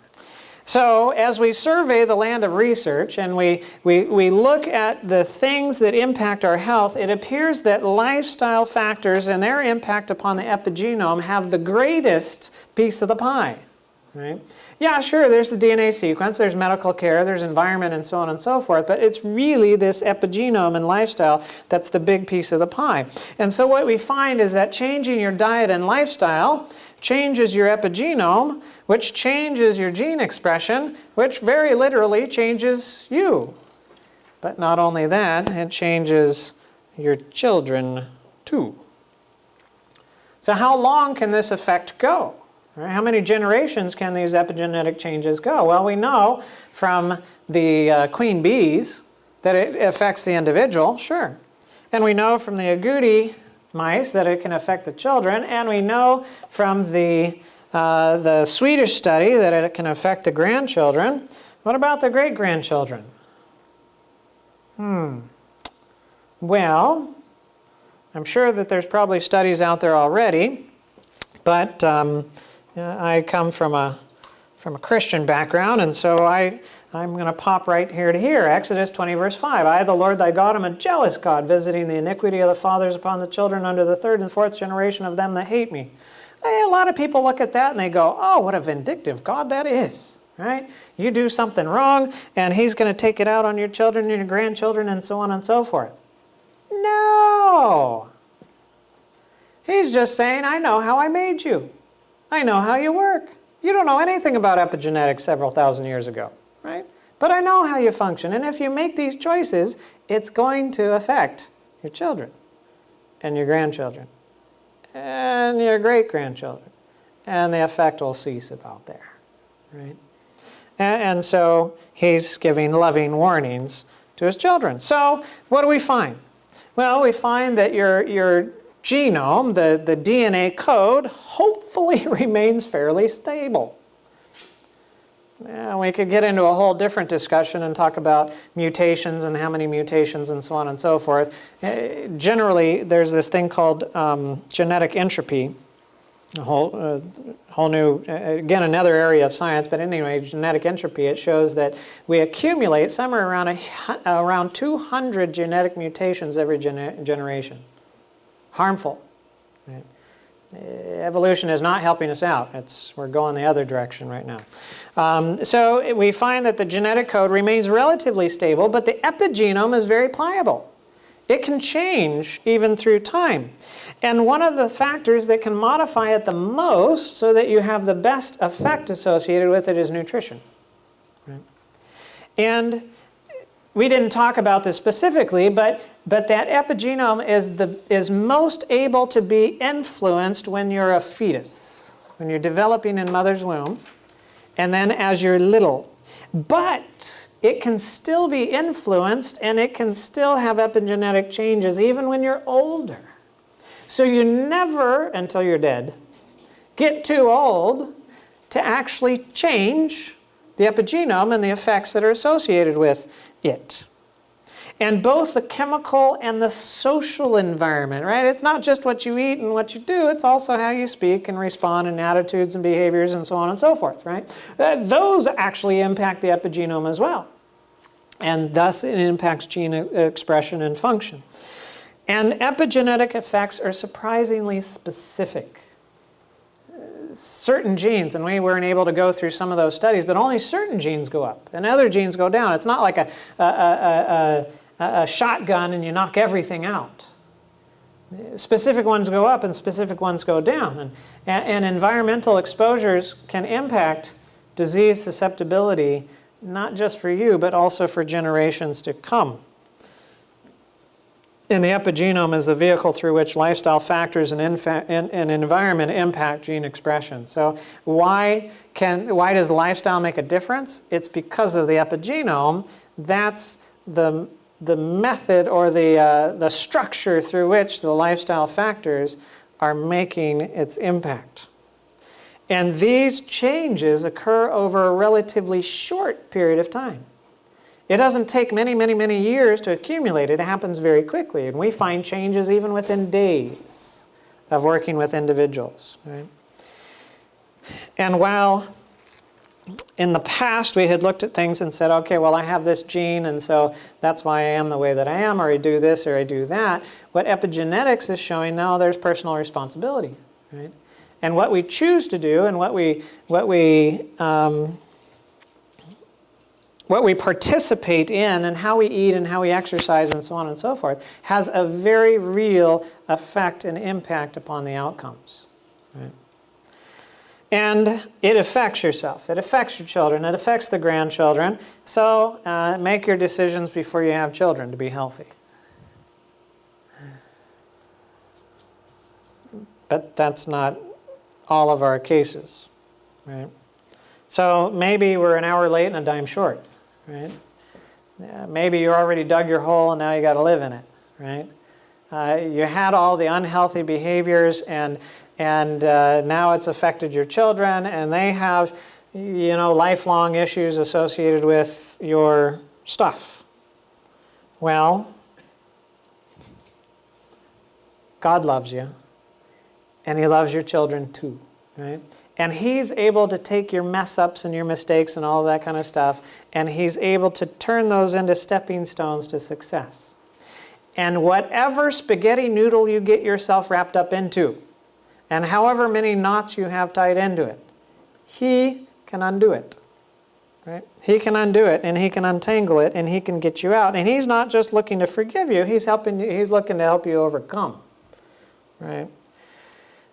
So as we survey the land of research and we look at the things that impact our health, it appears that lifestyle factors and their impact upon the epigenome have the greatest piece of the pie. Right? Yeah, sure, there's the DNA sequence, there's medical care, there's environment, and so on and so forth, but it's really this epigenome and lifestyle that's the big piece of the pie. And so what we find is that changing your diet and lifestyle changes your epigenome, which changes your gene expression, which very literally changes you. But not only that, it changes your children too. So how long can this effect go? Right? How many generations can these epigenetic changes go? Well, we know from the queen bees that it affects the individual, sure. And we know from the agouti mice that it can affect the children, and we know from the Swedish study that it can affect the grandchildren. What about the great-grandchildren? Well, I'm sure that there's probably studies out there already, but I come from a Christian background, and so I'm going to pop right here to here. Exodus 20, verse 5. I, the Lord thy God, am a jealous God, visiting the iniquity of the fathers upon the children unto the third and fourth generation of them that hate me. A lot of people look at that and they go, oh, what a vindictive God that is. Right? You do something wrong, and he's going to take it out on your children and your grandchildren and so on and so forth. No! He's just saying, I know how I made you. I know how you work. You don't know anything about epigenetics several thousand years ago, right? But I know how you function, and if you make these choices, it's going to affect your children and your grandchildren and your great-grandchildren, and the effect will cease about there, right? And so he's giving loving warnings to his children. So what do we find? Well, we find that your genome, the DNA code, hopefully remains fairly stable. We could get into a whole different discussion and talk about mutations and how many mutations and so on and so forth. Generally, there's this thing called genetic entropy, a whole new, again, another area of science, but anyway, genetic entropy, it shows that we accumulate somewhere around 200 genetic mutations every generation. Harmful. Right? Evolution is not helping us out. We're going the other direction right now. So we find that the genetic code remains relatively stable, but the epigenome is very pliable. It can change even through time. And one of the factors that can modify it the most so that you have the best effect associated with it is nutrition. Right? And we didn't talk about this specifically, but that epigenome is most able to be influenced when you're a fetus, when you're developing in mother's womb, and then as you're little. But it can still be influenced, and it can still have epigenetic changes even when you're older. So you never, until you're dead, get too old to actually change the epigenome and the effects that are associated with it. And both the chemical and the social environment, right? It's not just what you eat and what you do, it's also how you speak and respond and attitudes and behaviors and so on and so forth, right? Those actually impact the epigenome as well. And thus it impacts gene expression and function. And epigenetic effects are surprisingly specific. Certain genes, and we weren't able to go through some of those studies, but only certain genes go up and other genes go down. It's not like a shotgun and you knock everything out. Specific ones go up and specific ones go down. And environmental exposures can impact disease susceptibility, not just for you, but also for generations to come. And the epigenome is the vehicle through which lifestyle factors and environment impact gene expression. So why does lifestyle make a difference? It's because of the epigenome. That's the method or the structure through which the lifestyle factors are making its impact. And these changes occur over a relatively short period of time. It doesn't take many, many, many years to accumulate. It happens very quickly. And we find changes even within days of working with individuals. Right? And while in the past we had looked at things and said, okay, well, I have this gene, and so that's why I am the way that I am, or I do this or I do that, what epigenetics is showing now, there's personal responsibility. Right? And what we choose to do and what we participate in and how we eat and how we exercise and so on and so forth has a very real effect and impact upon the outcomes. Right? And it affects yourself. It affects your children. It affects the grandchildren. So make your decisions before you have children to be healthy. But that's not all of our cases. Right? So maybe we're an hour late and a dime short. Right? Maybe you already dug your hole and now you got to live in it. Right? You had all the unhealthy behaviors and now it's affected your children, and they have, lifelong issues associated with your stuff. Well, God loves you, and He loves your children too. Right? And He's able to take your mess-ups and your mistakes and all of that kind of stuff, and He's able to turn those into stepping stones to success. And whatever spaghetti noodle you get yourself wrapped up into, and however many knots you have tied into it, He can undo it. Right? He can undo it, and He can untangle it, and He can get you out. And He's not just looking to forgive you, He's looking to help you overcome. Right?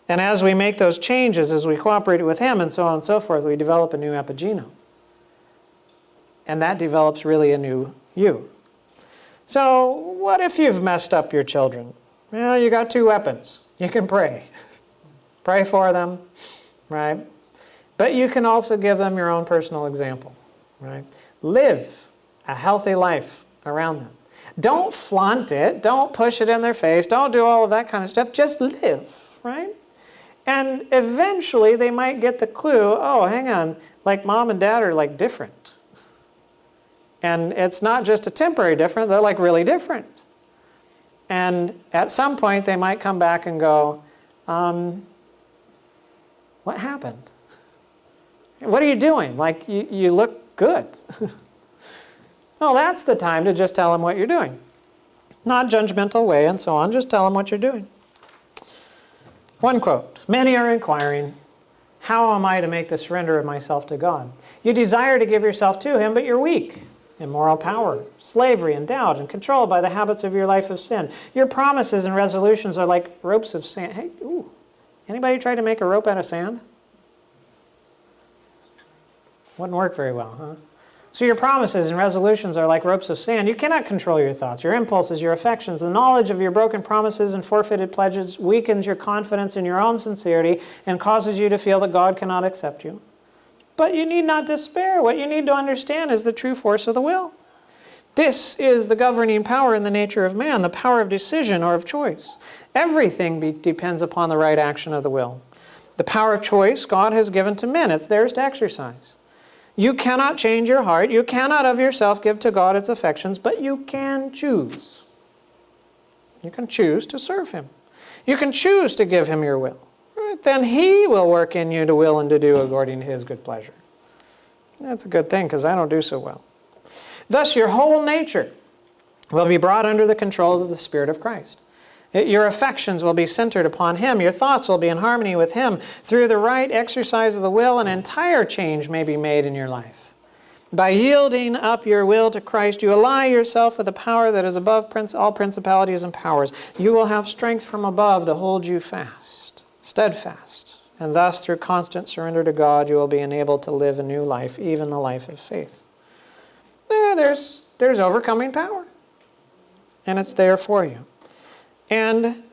And as we make those changes, as we cooperate with Him and so on and so forth, we develop a new epigenome. And that develops really a new you. So what if you've messed up your children? Well, you got two weapons. You can pray. Pray for them, right? But you can also give them your own personal example, right? Live a healthy life around them. Don't flaunt it. Don't push it in their face. Don't do all of that kind of stuff. Just live, right? And eventually they might get the clue, oh, hang on, like mom and dad are like different. And it's not just a temporary different, they're like really different. And at some point they might come back and go, what happened? What are you doing? Like, you look good. Well, that's the time to just tell them what you're doing. Not judgmental way and so on, just tell them what you're doing. One quote, many are inquiring, how am I to make the surrender of myself to God? You desire to give yourself to Him, but you're weak. Immoral power, slavery, and doubt, and controlled by the habits of your life of sin. Your promises and resolutions are like ropes of sand. Hey, ooh, anybody try to make a rope out of sand? Wouldn't work very well, huh? So your promises and resolutions are like ropes of sand. You cannot control your thoughts, your impulses, your affections. The knowledge of your broken promises and forfeited pledges weakens your confidence in your own sincerity and causes you to feel that God cannot accept you. But you need not despair. What you need to understand is the true force of the will. This is the governing power in the nature of man, the power of decision or of choice. Everything depends upon the right action of the will. The power of choice God has given to men. It's theirs to exercise. You cannot change your heart. You cannot of yourself give to God its affections, but you can choose. You can choose to serve Him. You can choose to give Him your will. Right? Then He will work in you to will and to do according to His good pleasure. That's a good thing because I don't do so well. Thus your whole nature will be brought under the control of the Spirit of Christ. Your affections will be centered upon Him. Your thoughts will be in harmony with Him. Through the right exercise of the will, an entire change may be made in your life. By yielding up your will to Christ, you ally yourself with the power that is above all principalities and powers. You will have strength from above to hold you fast, steadfast. And thus, through constant surrender to God, you will be enabled to live a new life, even the life of faith. There's overcoming power. And it's there for you. And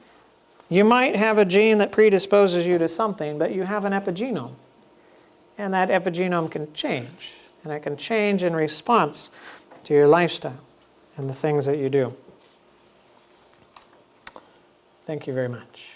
you might have a gene that predisposes you to something, but you have an epigenome. And that epigenome can change. And it can change in response to your lifestyle and the things that you do. Thank you very much.